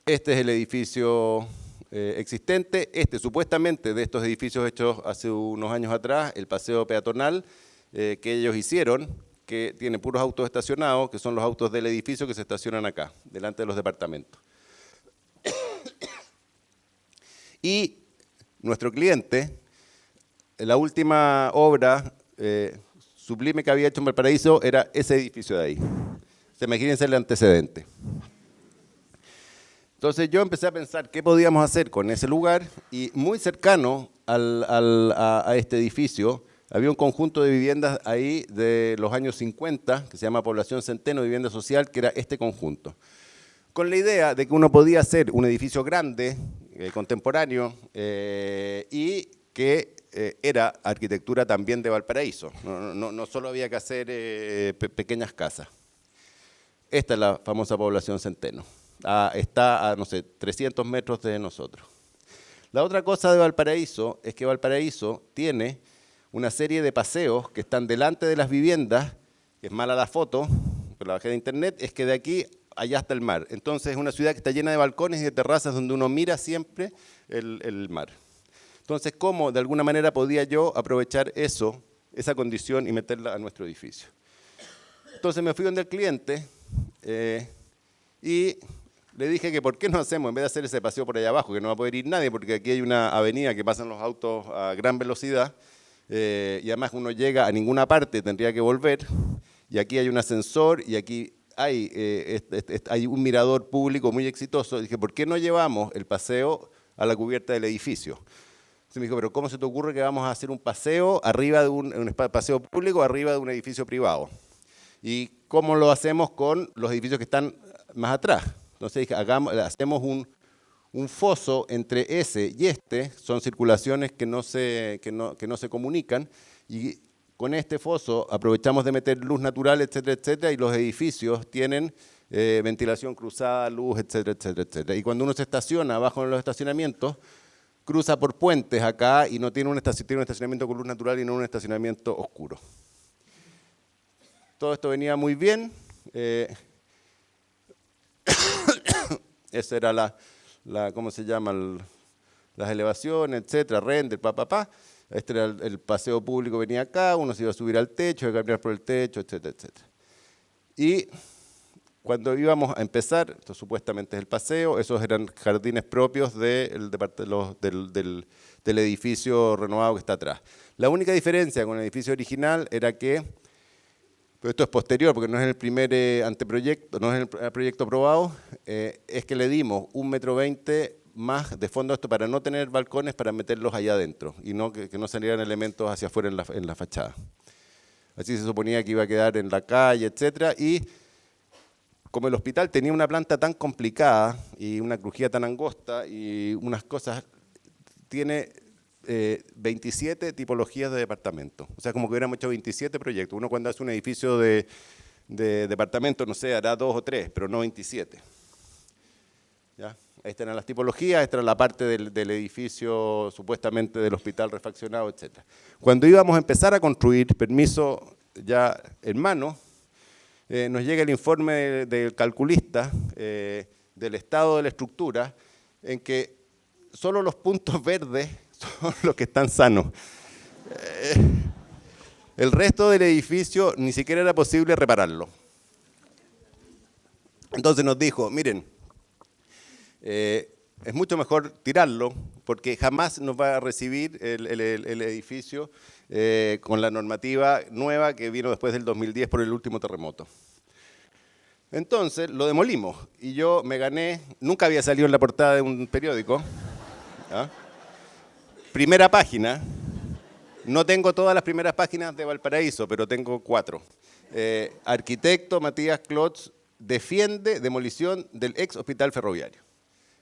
Este es el edificio existente, supuestamente de estos edificios hechos hace unos años atrás, el paseo peatonal que ellos hicieron, que tiene puros autos estacionados, que son los autos del edificio que se estacionan acá, delante de los departamentos. Y nuestro cliente, la última obra sublime que había hecho en Valparaíso era ese edificio de ahí. Imagínense el antecedente. Entonces yo empecé a pensar qué podíamos hacer con ese lugar y muy cercano a este edificio había un conjunto de viviendas ahí de los años 50 que se llama Población Centeno Vivienda Social, que era este conjunto. Con la idea de que uno podía hacer un edificio grande, contemporáneo y que era arquitectura también de Valparaíso. No solo había que hacer pequeñas casas. Esta es la famosa Población Centeno. Está a, no sé, 300 metros de nosotros. La otra cosa de Valparaíso es que Valparaíso tiene una serie de paseos que están delante de las viviendas, que es mala la foto, pero la bajé de internet, es que de aquí allá está el mar. Entonces es una ciudad que está llena de balcones y de terrazas donde uno mira siempre el mar. Entonces, ¿cómo de alguna manera podía yo aprovechar esa condición y meterla a nuestro edificio? Entonces me fui donde el cliente y le dije que por qué no hacemos, en vez de hacer ese paseo por allá abajo, que no va a poder ir nadie, porque aquí hay una avenida que pasan los autos a gran velocidad, y además uno llega a ninguna parte, tendría que volver, y aquí hay un ascensor, y aquí hay un mirador público muy exitoso. Dije, ¿por qué no llevamos el paseo a la cubierta del edificio? Entonces me dijo, pero ¿cómo se te ocurre que vamos a hacer un paseo arriba de un paseo público arriba de un edificio privado? ¿Y cómo lo hacemos con los edificios que están más atrás? Entonces dije, hacemos un foso entre ese y este, son circulaciones que no se comunican, y con este foso aprovechamos de meter luz natural, etcétera, etcétera, y los edificios tienen ventilación cruzada, luz, etcétera, etcétera, etcétera. Y cuando uno se estaciona abajo en los estacionamientos, cruza por puentes acá y no tiene un estacionamiento con luz natural y no un estacionamiento oscuro. Todo esto venía muy bien. Esa era ¿cómo se llama? Las elevaciones, etcétera, render, Este era el paseo público, venía acá, uno se iba a subir al techo, iba a caminar por el techo, etcétera, etcétera. Y cuando íbamos a empezar, esto supuestamente es el paseo, esos eran jardines propios del edificio renovado que está atrás. La única diferencia con el edificio original era que, pero esto es posterior porque no es el primer anteproyecto, no es el proyecto aprobado, es que le dimos 1,20 m más de fondo a esto para no tener balcones, para meterlos allá adentro y no que no salieran elementos hacia afuera en la fachada. Así se suponía que iba a quedar en la calle, etcétera, y como el hospital tenía una planta tan complicada y una crujía tan angosta y unas cosas, tiene 27 tipologías de departamentos. O sea, como que hubiéramos hecho 27 proyectos. Uno cuando hace un edificio de departamento, no sé, hará 2 o 3, pero no 27. ¿Ya? Esta eran las tipologías, esta era la parte del edificio supuestamente del hospital refaccionado, etc. Cuando íbamos a empezar a construir, permiso ya en mano, nos llega el informe del calculista del estado de la estructura, en que solo los puntos verdes son los que están sanos. El resto del edificio ni siquiera era posible repararlo. Entonces nos dijo, miren, es mucho mejor tirarlo porque jamás nos va a recibir el edificio con la normativa nueva que vino después del 2010 por el último terremoto. Entonces lo demolimos y yo me gané, nunca había salido en la portada de un periódico, ¿ah? Primera página, no tengo todas las primeras páginas de Valparaíso, pero tengo 4. Arquitecto Matías Klotz defiende demolición del ex hospital ferroviario.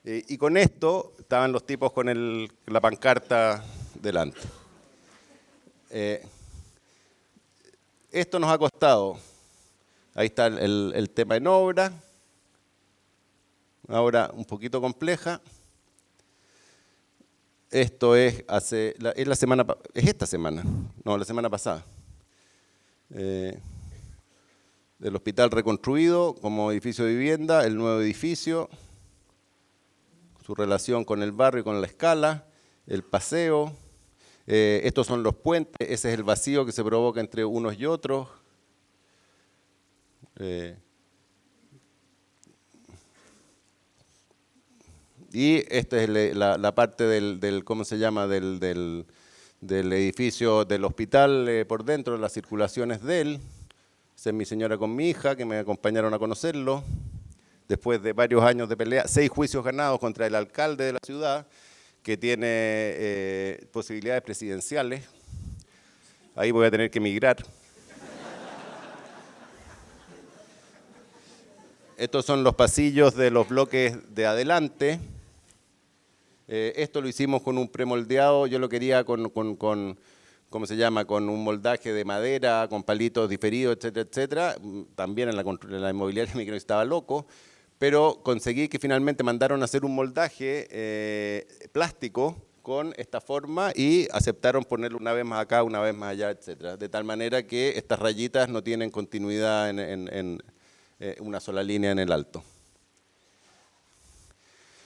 Y con esto estaban los tipos con la pancarta delante. Esto nos ha costado, ahí está el tema en obra, ahora un poquito compleja. Esto es la semana pasada. Del hospital reconstruido como edificio de vivienda, el nuevo edificio, su relación con el barrio y con la escala, el paseo, estos son los puentes, ese es el vacío que se provoca entre unos y otros. Y esta es la parte ¿cómo se llama? Del edificio del hospital por dentro, las circulaciones de él. Esa es mi señora con mi hija, que me acompañaron a conocerlo. Después de varios años de pelea, 6 juicios ganados contra el alcalde de la ciudad, que tiene posibilidades presidenciales. Ahí voy a tener que emigrar. Estos son los pasillos de los bloques de adelante. Esto lo hicimos con un premoldeado, yo lo quería ¿cómo se llama? Con un moldaje de madera, con palitos diferidos, etcétera, etcétera. También en la inmobiliaria me dijeron que estaba loco, pero conseguí que finalmente mandaron a hacer un moldaje plástico con esta forma y aceptaron ponerlo una vez más acá, una vez más allá, etcétera. De tal manera que estas rayitas no tienen continuidad en una sola línea en el alto.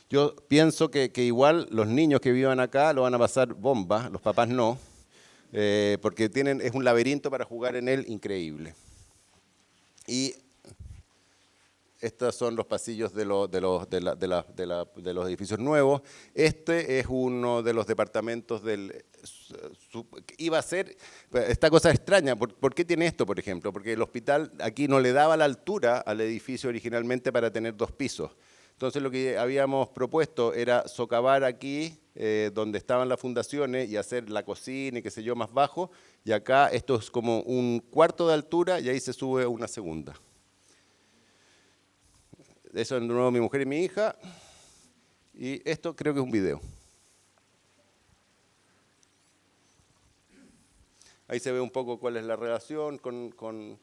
Yo pienso que igual los niños que vivan acá lo van a pasar bomba, los papás no, porque es un laberinto para jugar en él increíble. Y estos son los pasillos de los edificios nuevos. Este es uno de los departamentos iba a ser, esta cosa extraña, ¿por qué tiene esto, por ejemplo? Porque el hospital aquí no le daba la altura al edificio originalmente para tener 2 pisos. Entonces lo que habíamos propuesto era socavar aquí donde estaban las fundaciones y hacer la cocina y qué sé yo más bajo, y acá esto es como un cuarto de altura y ahí se sube una segunda. Eso es de nuevo mi mujer y mi hija, y esto creo que es un video. Ahí se ve un poco cuál es la relación con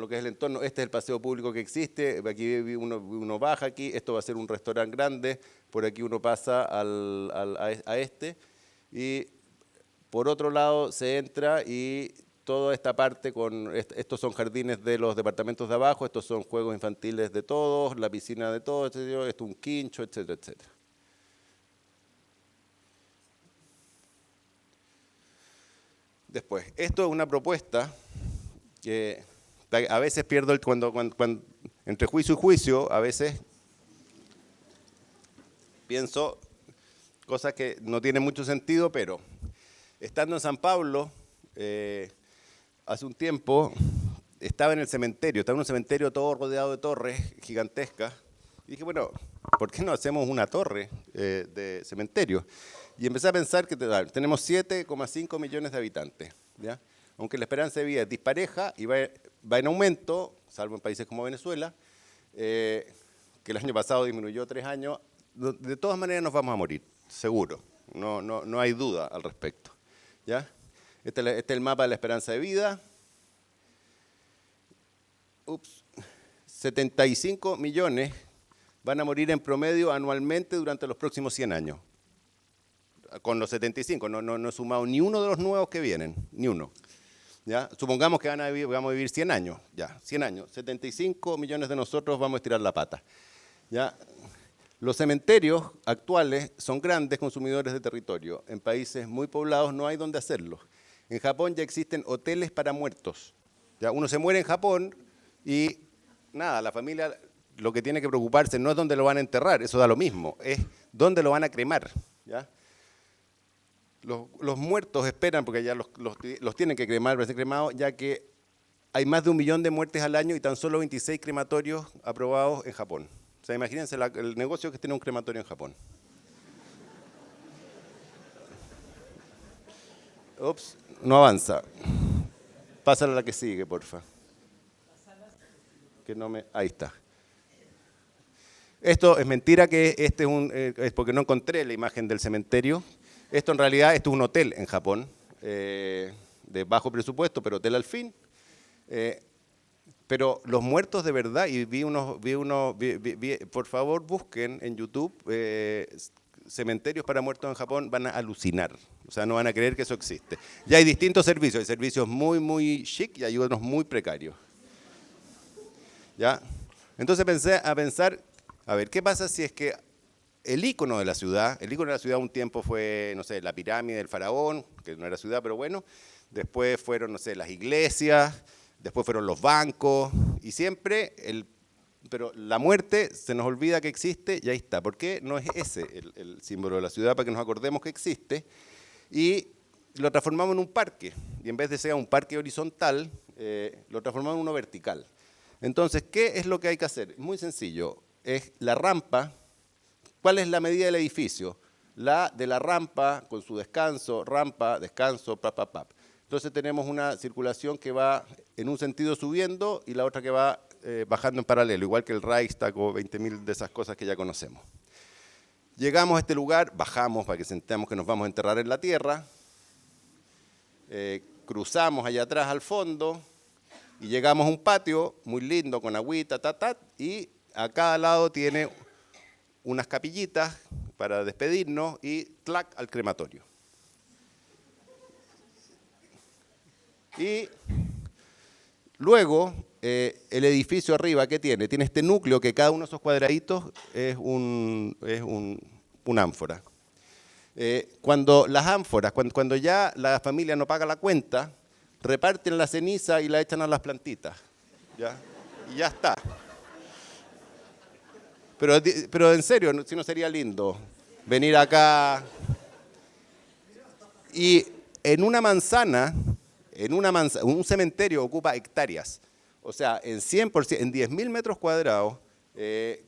lo que es el entorno. Este es el paseo público que existe, aquí uno baja aquí, esto va a ser un restaurante grande, por aquí uno pasa a este, y por otro lado se entra y toda esta parte estos son jardines de los departamentos de abajo, estos son juegos infantiles de todos, la piscina de todos, esto es un quincho, etcétera, etcétera. Después, esto es una propuesta que a veces pierdo Entre juicio y juicio, a veces pienso cosas que no tienen mucho sentido, pero estando en San Pablo, hace un tiempo, estaba en el cementerio, estaba en un cementerio todo rodeado de torres gigantescas, y dije, bueno, ¿por qué no hacemos una torre de cementerio? Y empecé a pensar que tenemos 7,5 millones de habitantes, ¿ya? Aunque la esperanza de vida es dispareja y va en aumento, salvo en países como Venezuela, que el año pasado disminuyó 3 años, de todas maneras nos vamos a morir, seguro, no hay duda al respecto, ¿ya? Este es el mapa de la esperanza de vida. 75 millones van a morir en promedio anualmente durante los próximos 100 años. Con los 75, no he sumado ni uno de los nuevos que vienen, ni uno. ¿Ya? Supongamos que vamos a vivir 100 años, ya, 100 años. 75 millones de nosotros vamos a estirar la pata. ¿Ya? Los cementerios actuales son grandes consumidores de territorio. En países muy poblados no hay donde hacerlo. En Japón ya existen hoteles para muertos. ¿Ya? Uno se muere en Japón y nada, la familia lo que tiene que preocuparse no es dónde lo van a enterrar, eso da lo mismo, es dónde lo van a cremar. ¿Ya? Los muertos esperan, porque ya los tienen que cremar, para ser cremados, ya que hay más de 1 millón de muertes al año y tan solo 26 crematorios aprobados en Japón. O sea, imagínense el negocio que tiene un crematorio en Japón. Ups, no avanza. Pásala a la que sigue, porfa. Que no me... Ahí está. Esto es mentira que este es porque no encontré la imagen del cementerio. Esto en realidad es un hotel en Japón, de bajo presupuesto, pero hotel al fin. Pero los muertos de verdad, y por favor busquen en YouTube cementerios para muertos en Japón, van a alucinar. O sea, no van a creer que eso existe. Ya hay distintos servicios, hay servicios muy, muy chic y hay otros muy precarios. ¿Ya? Entonces pensé a pensar, a ver, ¿qué pasa si es que el ícono de la ciudad un tiempo fue, no sé, la pirámide del faraón, que no era ciudad, pero bueno, después fueron, no sé, las iglesias, después fueron los bancos, y siempre, pero la muerte se nos olvida que existe y ahí está. ¿Por qué no es ese el símbolo de la ciudad? Para que nos acordemos que existe, y lo transformamos en un parque, y en vez de ser un parque horizontal, lo transformamos en uno vertical. Entonces, ¿qué es lo que hay que hacer? Muy sencillo, es la rampa. ¿Cuál es la medida del edificio? La de la rampa con su descanso, rampa, descanso, pap. Entonces tenemos una circulación que va en un sentido subiendo y la otra que va bajando en paralelo, igual que el Reichstag o 20.000 de esas cosas que ya conocemos. Llegamos a este lugar, bajamos para que sentamos que nos vamos a enterrar en la tierra, cruzamos allá atrás al fondo y llegamos a un patio muy lindo con agüita, y a cada lado tiene unas capillitas para despedirnos y ¡tlac! Al crematorio. Y luego, el edificio arriba, ¿qué tiene? Tiene este núcleo que cada uno de esos cuadraditos es una ánfora. Cuando las ánforas, cuando ya la familia no paga la cuenta, reparten la ceniza y la echan a las plantitas. ¿Ya? Y ya está. Pero en serio, si no sería lindo venir acá. Y en una manzana, un cementerio ocupa hectáreas. O sea, en 100%, en 10.000 metros cuadrados,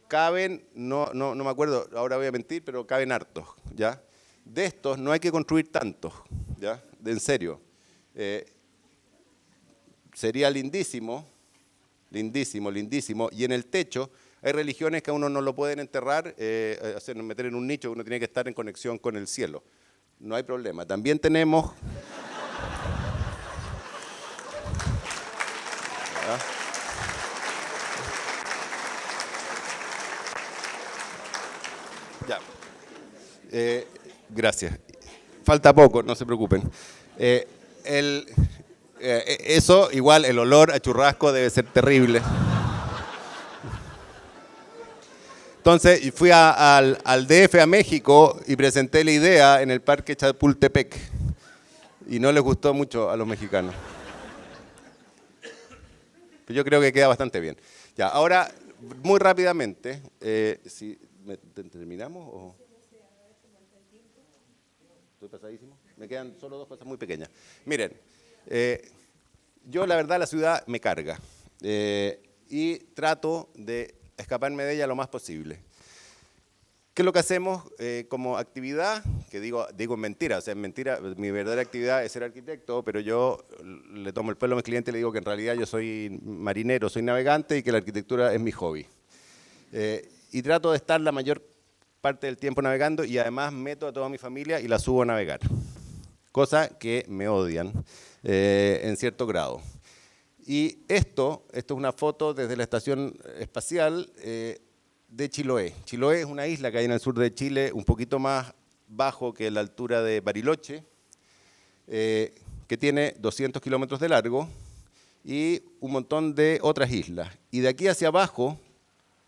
caben, no me acuerdo, ahora voy a mentir, pero caben hartos, ¿ya? De estos no hay que construir tantos, ¿ya? En serio. Sería lindísimo, lindísimo, lindísimo. Y en el techo hay religiones que a uno no lo pueden enterrar, meter en un nicho, uno tiene que estar en conexión con el cielo. No hay problema. También tenemos... Ya. Gracias. Falta poco, no se preocupen. Eso, igual, el olor a churrasco debe ser terrible. Entonces fui al DF, a México, y presenté la idea en el Parque Chapultepec. Y no les gustó mucho a los mexicanos. Pero yo creo que queda bastante bien. Ya, ahora muy rápidamente, si terminamos o... ¿Estoy pasadísimo? Me quedan solo dos cosas muy pequeñas. Miren, yo la verdad la ciudad me carga y trato de escaparme de ella lo más posible. ¿Qué es lo que hacemos como actividad? Que digo mentira, o sea, mentira, mi verdadera actividad es ser arquitecto, pero yo le tomo el pelo a mis clientes y le digo que en realidad yo soy marinero, soy navegante y que la arquitectura es mi hobby. Y trato de estar la mayor parte del tiempo navegando y además meto a toda mi familia y la subo a navegar. Cosa que me odian en cierto grado. Y esto es una foto desde la estación espacial de Chiloé. Chiloé es una isla que hay en el sur de Chile, un poquito más bajo que la altura de Bariloche, que tiene 200 kilómetros de largo y un montón de otras islas. Y de aquí hacia abajo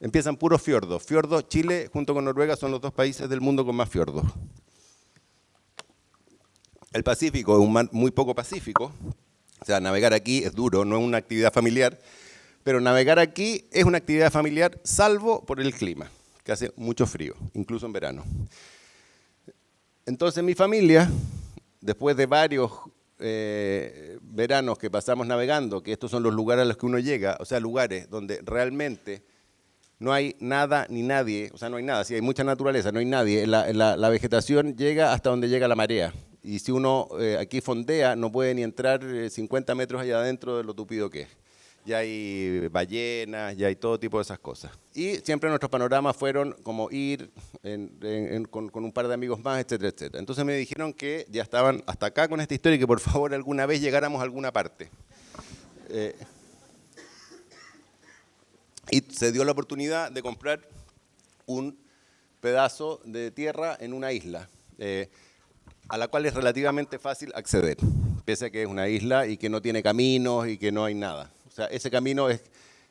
empiezan puros fiordos. Fiordos, Chile junto con Noruega son los dos países del mundo con más fiordos. El Pacífico es un mar muy poco pacífico, o sea, navegar aquí es duro, no es una actividad familiar, pero navegar aquí es una actividad familiar salvo por el clima, que hace mucho frío, incluso en verano. Entonces mi familia, después de varios veranos que pasamos navegando, que estos son los lugares a los que uno llega, o sea, lugares donde realmente no hay nada ni nadie, o sea, no hay nada, sí hay mucha naturaleza, no hay nadie, la vegetación llega hasta donde llega la marea. Y si uno aquí fondea, no puede ni entrar 50 metros allá adentro de lo tupido que es. Ya hay ballenas, ya hay todo tipo de esas cosas. Y siempre nuestros panoramas fueron como ir con un par de amigos más, etcétera, etcétera. Entonces me dijeron que ya estaban hasta acá con esta historia y que por favor alguna vez llegáramos a alguna parte. Y se dio la oportunidad de comprar un pedazo de tierra en una isla, a la cual es relativamente fácil acceder, pese a que es una isla y que no tiene caminos y que no hay nada. O sea, ese camino es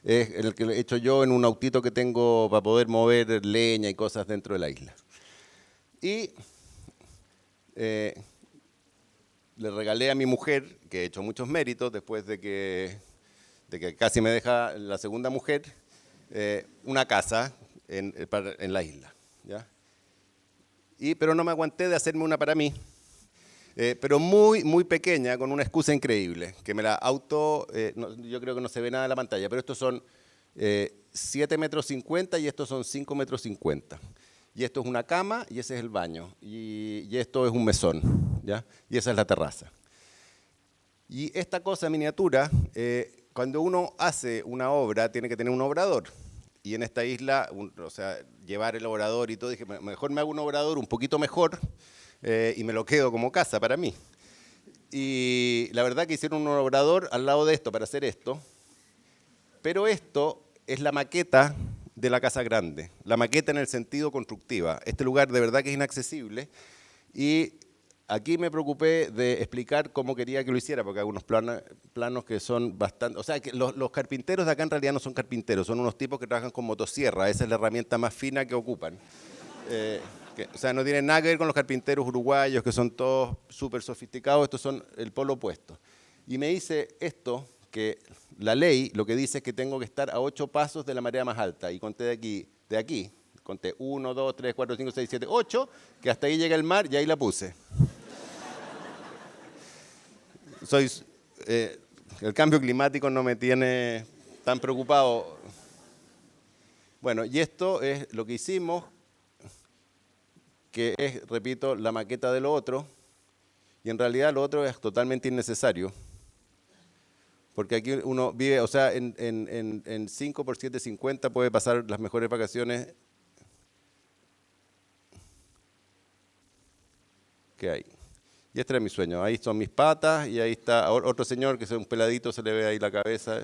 el que he hecho yo en un autito que tengo para poder mover leña y cosas dentro de la isla. Y le regalé a mi mujer, que he hecho muchos méritos después de que casi me deja la segunda mujer, una casa en la isla, ¿ya? Pero no me aguanté de hacerme una para mí, pero muy, muy pequeña, con una excusa increíble, que me la yo creo que no se ve nada en la pantalla, pero estos son 7,50 metros y estos son 5,50 metros. Y esto es una cama y ese es el baño, y esto es un mesón, ¿ya? Y esa es la terraza. Y esta cosa miniatura, cuando uno hace una obra, tiene que tener un obrador. Y en esta isla, o sea, llevar el obrador y todo, dije, mejor me hago un obrador un poquito mejor y me lo quedo como casa para mí. Y la verdad que hicieron un obrador al lado de esto para hacer esto, pero esto es la maqueta de la casa grande, la maqueta en el sentido constructiva. Este lugar de verdad que es inaccesible y aquí me preocupé de explicar cómo quería que lo hiciera, porque hay unos planos que son bastante... O sea, que los carpinteros de acá en realidad no son carpinteros, son unos tipos que trabajan con motosierra, esa es la herramienta más fina que ocupan. O sea, no tienen nada que ver con los carpinteros uruguayos, que son todos súper sofisticados, estos son el polo opuesto. Y me dice esto, que la ley lo que dice es que tengo que estar a 8 pasos de la marea más alta, y conté de aquí, conté 1, 2, 3, 4, 5, 6, 7, 8, que hasta ahí llega el mar y ahí la puse. El cambio climático no me tiene tan preocupado. Bueno, y esto es lo que hicimos, que es, repito, la maqueta de lo otro, y en realidad lo otro es totalmente innecesario, porque aquí uno vive, o sea, en 5 por 7,50 puede pasar las mejores vacaciones que hay. Y este era mi sueño. Ahí son mis patas y ahí está otro señor que es un peladito, se le ve ahí la cabeza.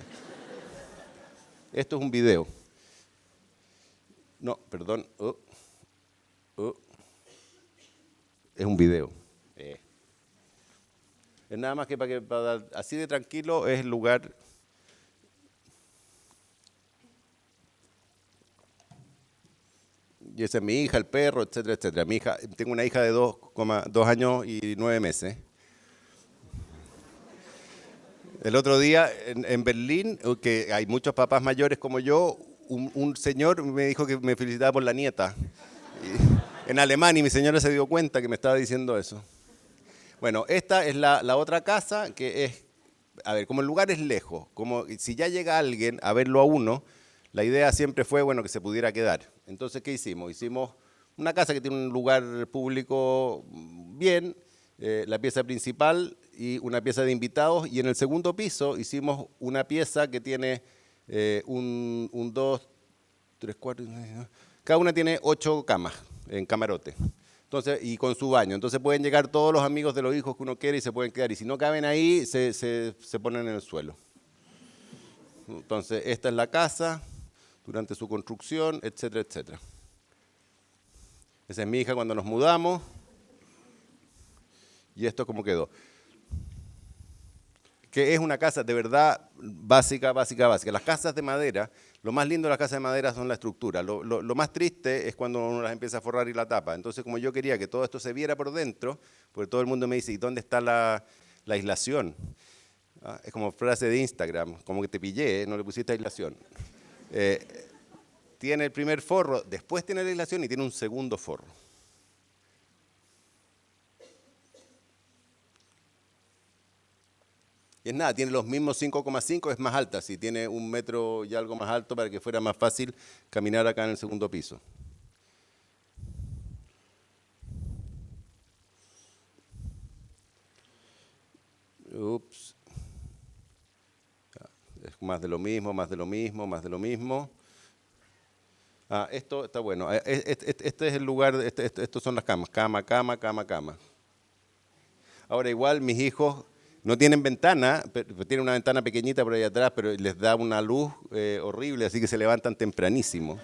Esto es un video. No, perdón. Es un video. Es nada más que para así de tranquilo es el lugar. Y esa es mi hija, el perro, etcétera, etcétera. Mi hija, tengo una hija de 2 años y 9 meses. El otro día en Berlín, que hay muchos papás mayores como yo, un señor me dijo que me felicitaba por la nieta. En alemán, y mi señora se dio cuenta que me estaba diciendo eso. Bueno, esta es la otra casa, que es, a ver, como el lugar es lejos, como si ya llega alguien a verlo a uno, la idea siempre fue, bueno, que se pudiera quedar. Entonces, ¿qué hicimos? Hicimos una casa que tiene un lugar público bien, la pieza principal y una pieza de invitados, y en el segundo piso hicimos una pieza que tiene un 2, 3, 4, cada una tiene 8 camas en camarote. Entonces, y con su baño. Entonces pueden llegar todos los amigos de los hijos que uno quiere y se pueden quedar. Y si no caben ahí, se ponen en el suelo. Entonces, esta es la casa durante su construcción, etcétera, etcétera. Esa es mi hija cuando nos mudamos. Y esto es como quedó. Que es una casa de verdad básica, básica, básica. Las casas de madera, lo más lindo de las casas de madera son la estructura. Lo más triste es cuando uno las empieza a forrar y la tapa. Entonces, como yo quería que todo esto se viera por dentro, porque todo el mundo me dice, ¿y dónde está la aislación? Es como frase de Instagram, como que te pillé, no le pusiste aislación. Tiene el primer forro, después tiene la aislación y tiene un segundo forro. Y es nada, tiene los mismos 5,5, es más alta, sí, tiene 1 metro y algo más alto para que fuera más fácil caminar acá en el segundo piso. Ups. Es más de lo mismo, más de lo mismo, más de lo mismo. Esto está bueno. Este es el lugar, estos son las camas. Cama, cama, cama, cama. Ahora igual mis hijos no tienen ventana, tienen una ventana pequeñita por ahí atrás, pero les da una luz horrible, así que se levantan tempranísimo.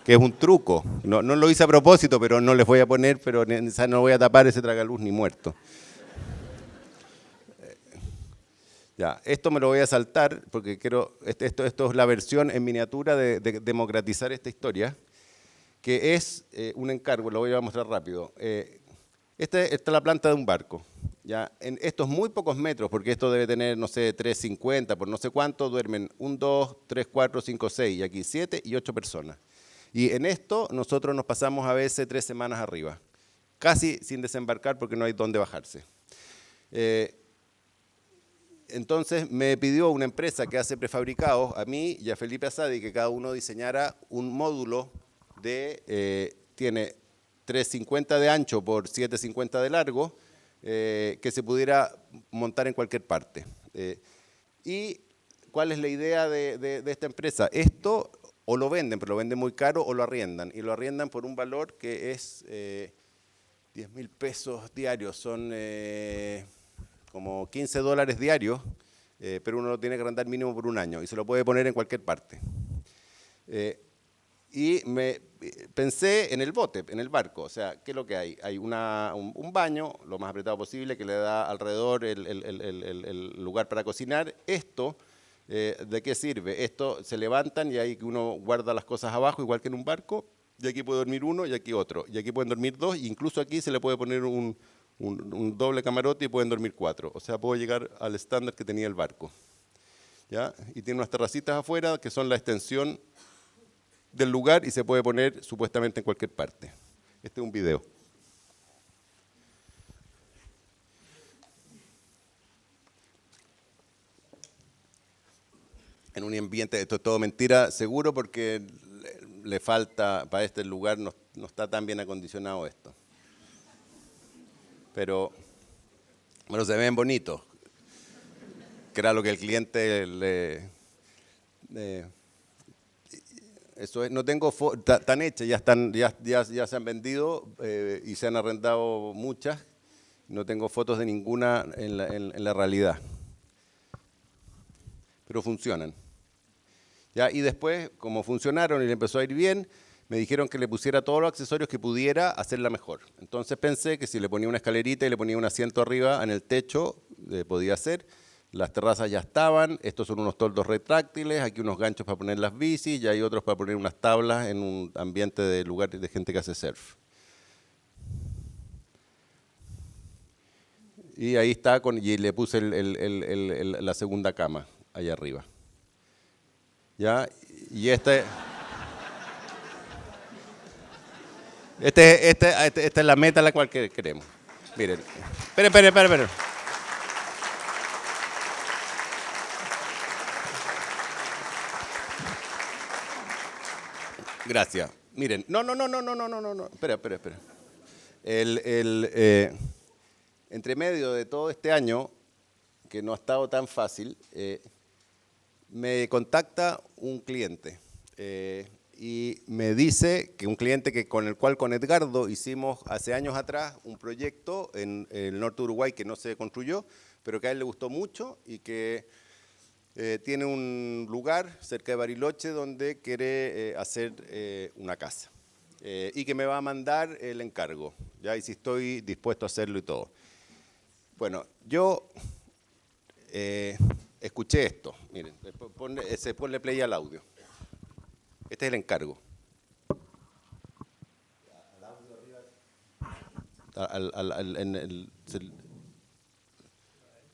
Que es un truco. No lo hice a propósito, pero no les voy a poner, pero no voy a tapar ese tragaluz ni muerto. Ya, esto me lo voy a saltar porque quiero, esto es la versión en miniatura de democratizar esta historia, que es un encargo, lo voy a mostrar rápido. Esta es la planta de un barco. Ya, en estos muy pocos metros, porque esto debe tener, no sé, 350 por no sé cuánto, duermen 1, 2, 3, 4, 5, 6, y aquí 7 y 8 personas. Y en esto nosotros nos pasamos a veces 3 semanas arriba, casi sin desembarcar porque no hay dónde bajarse. Entonces me pidió una empresa que hace prefabricados, a mí y a Felipe Asadi, que cada uno diseñara un módulo tiene 3,50 de ancho por 7,50 de largo, que se pudiera montar en cualquier parte. ¿Y cuál es la idea de esta empresa? Esto o lo venden, pero lo venden muy caro, o lo arriendan. Y lo arriendan por un valor que es 10.000 pesos diarios, son como $15 diarios, pero uno lo tiene que arrendar mínimo por 1 año y se lo puede poner en cualquier parte. Y pensé en el bote, en el barco. O sea, ¿qué es lo que hay? Hay un baño, lo más apretado posible, que le da alrededor el lugar para cocinar. Esto, ¿de qué sirve? Esto se levantan y ahí uno guarda las cosas abajo, igual que en un barco, y aquí puede dormir uno y aquí otro. Y aquí pueden dormir 2, e incluso aquí se le puede poner un doble camarote y pueden dormir 4. O sea, puedo llegar al estándar que tenía el barco. ¿Ya? Y tiene unas terracitas afuera que son la extensión del lugar y se puede poner supuestamente en cualquier parte. Este es un video. En un ambiente, esto es todo mentira, seguro, porque le falta, para este lugar no está tan bien acondicionado esto. Pero se ven bonitos, que era lo que el cliente eso es, no tengo tan hechas, ya se han vendido y se han arrendado muchas. No tengo fotos de ninguna en la realidad. Pero funcionan. ¿Ya? Y después, como funcionaron y le empezó a ir bien, me dijeron que le pusiera todos los accesorios que pudiera hacerla mejor. Entonces pensé que si le ponía una escalerita y le ponía un asiento arriba en el techo, podía hacer. Las terrazas ya estaban, estos son unos toldos retráctiles, aquí unos ganchos para poner las bicis y hay otros para poner unas tablas en un ambiente de lugar de gente que hace surf. Y ahí está, y le puse la segunda cama allá arriba. ¿Ya? Y esta es la meta a la cual queremos. Miren, esperen. Gracias. Miren, no. Espera. Entre medio de todo este año, que no ha estado tan fácil, me contacta un cliente y me dice que un cliente con el cual con Edgardo hicimos hace años atrás un proyecto en el norte de Uruguay que no se construyó, pero que a él le gustó mucho y que tiene un lugar cerca de Bariloche donde quiere hacer una casa y que me va a mandar el encargo, ¿ya? Y si estoy dispuesto a hacerlo y todo. Bueno, yo escuché esto, miren, ponle play al audio. Este es el encargo.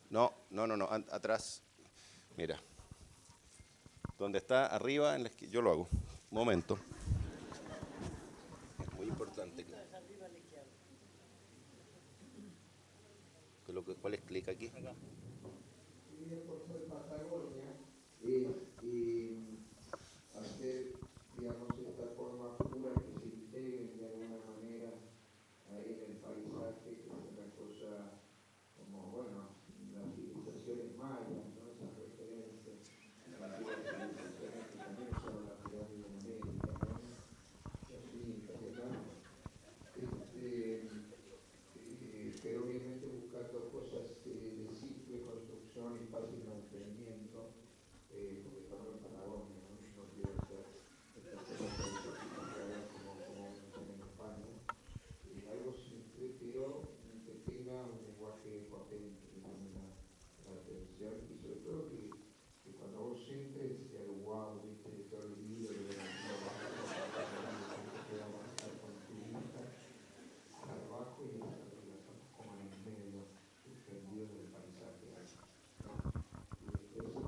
No, atrás. Mira. Donde está arriba, en la esquina. Yo lo hago. Un momento. Es muy importante. ¿Cuál es clic aquí? Acá. Hacer, digamos, esta forma pura que se integren de alguna manera ahí en el paisaje, que es una cosa como, bueno, las civilizaciones mayas, ¿no? Esas referencias, las civilizaciones que también son la pirámide en América, ¿no? Así, italiano. Pero obviamente buscando cosas de simple construcción y fácil mantenimiento, porque estamos en Patagonia, ¿no? No quiero hacer estas cosas como en España. Algo simple, pero que tenga un lenguaje potente, que llame la atención, y sobre todo que cuando vos entres sea el wow, ¿viste? De todo el libro, de la con tu vista abajo y las otras como en el medio, suspendidos del paisaje. Y después,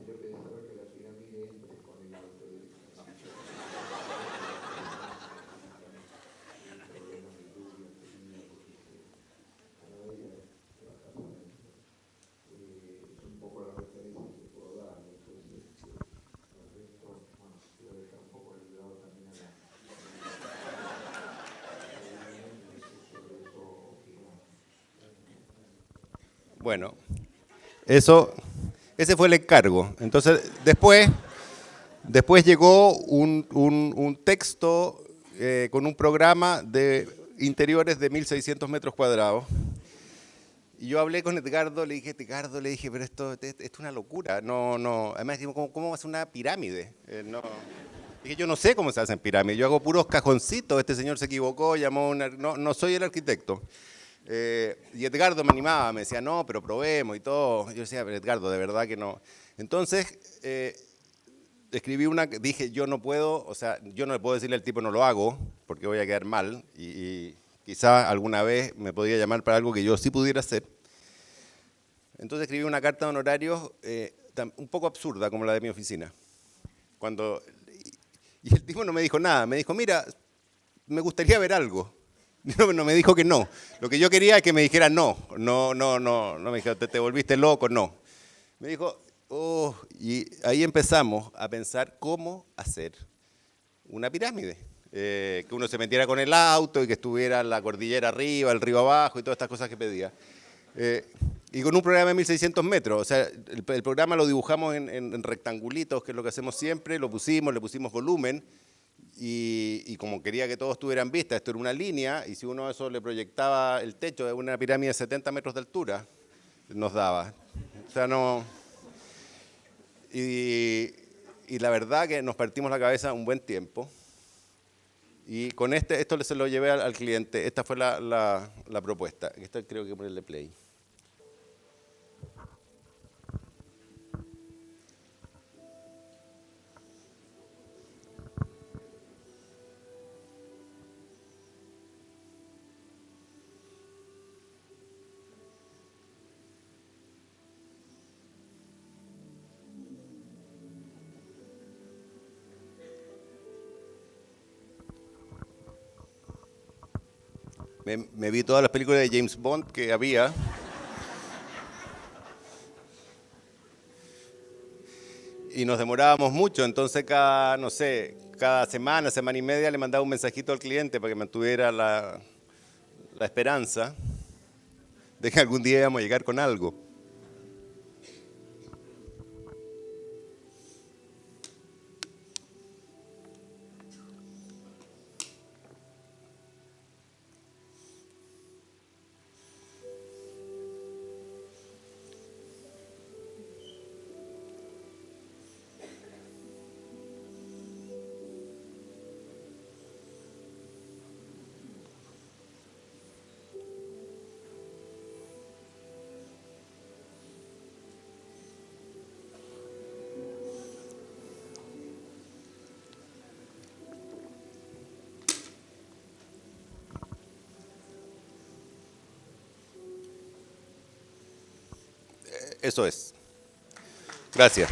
yo pensaba que la pirámide entre con el auto directamente. Problemas de lluvia tenía porque cada día se baja para adentro. Es un poco la referencia que puedo dar. Después, el resto, bueno, quiero dejar un poco olvidado también a la Bueno, ese fue el encargo. Entonces, después llegó un texto con un programa de interiores de 1.600 metros cuadrados. Y yo hablé con Edgardo, le dije, pero esto es una locura. No. Además, digo, ¿cómo va a ser una pirámide? No. Dije, yo no sé cómo se hacen pirámides, yo hago puros cajoncitos. Este señor se equivocó, no soy el arquitecto. Y Edgardo me animaba, me decía, no, pero probemos y todo. Yo decía, pero Edgardo, de verdad que no. Entonces, dije, yo no puedo, o sea, yo no le puedo decirle al tipo no lo hago, porque voy a quedar mal, y quizás alguna vez me podría llamar para algo que yo sí pudiera hacer. Entonces escribí una carta de honorarios un poco absurda, como la de mi oficina. Y el tipo no me dijo nada, me dijo, mira, me gustaría ver algo. No me dijo que no. Lo que yo quería es que me dijera no me dijo, te volviste loco, no. Me dijo, y ahí empezamos a pensar cómo hacer una pirámide. Que uno se metiera con el auto y que estuviera la cordillera arriba, el río abajo y todas estas cosas que pedía. Y con un programa de 1.600 metros. O sea, el programa lo dibujamos en rectangulitos, que es lo que hacemos siempre, le pusimos volumen. Y como quería que todos tuvieran vista, esto era una línea, y si uno de eso le proyectaba el techo de una pirámide de 70 metros de altura, nos daba. O sea, no. Y la verdad que nos partimos la cabeza un buen tiempo. Y con esto se lo llevé al cliente. Esta fue la propuesta. Esta creo que ponerle play. Me vi todas las películas de James Bond que había. Y nos demorábamos mucho, entonces cada, no sé, cada semana, semana y media le mandaba un mensajito al cliente para que mantuviera la esperanza de que algún día íbamos a llegar con algo. Eso es. Gracias.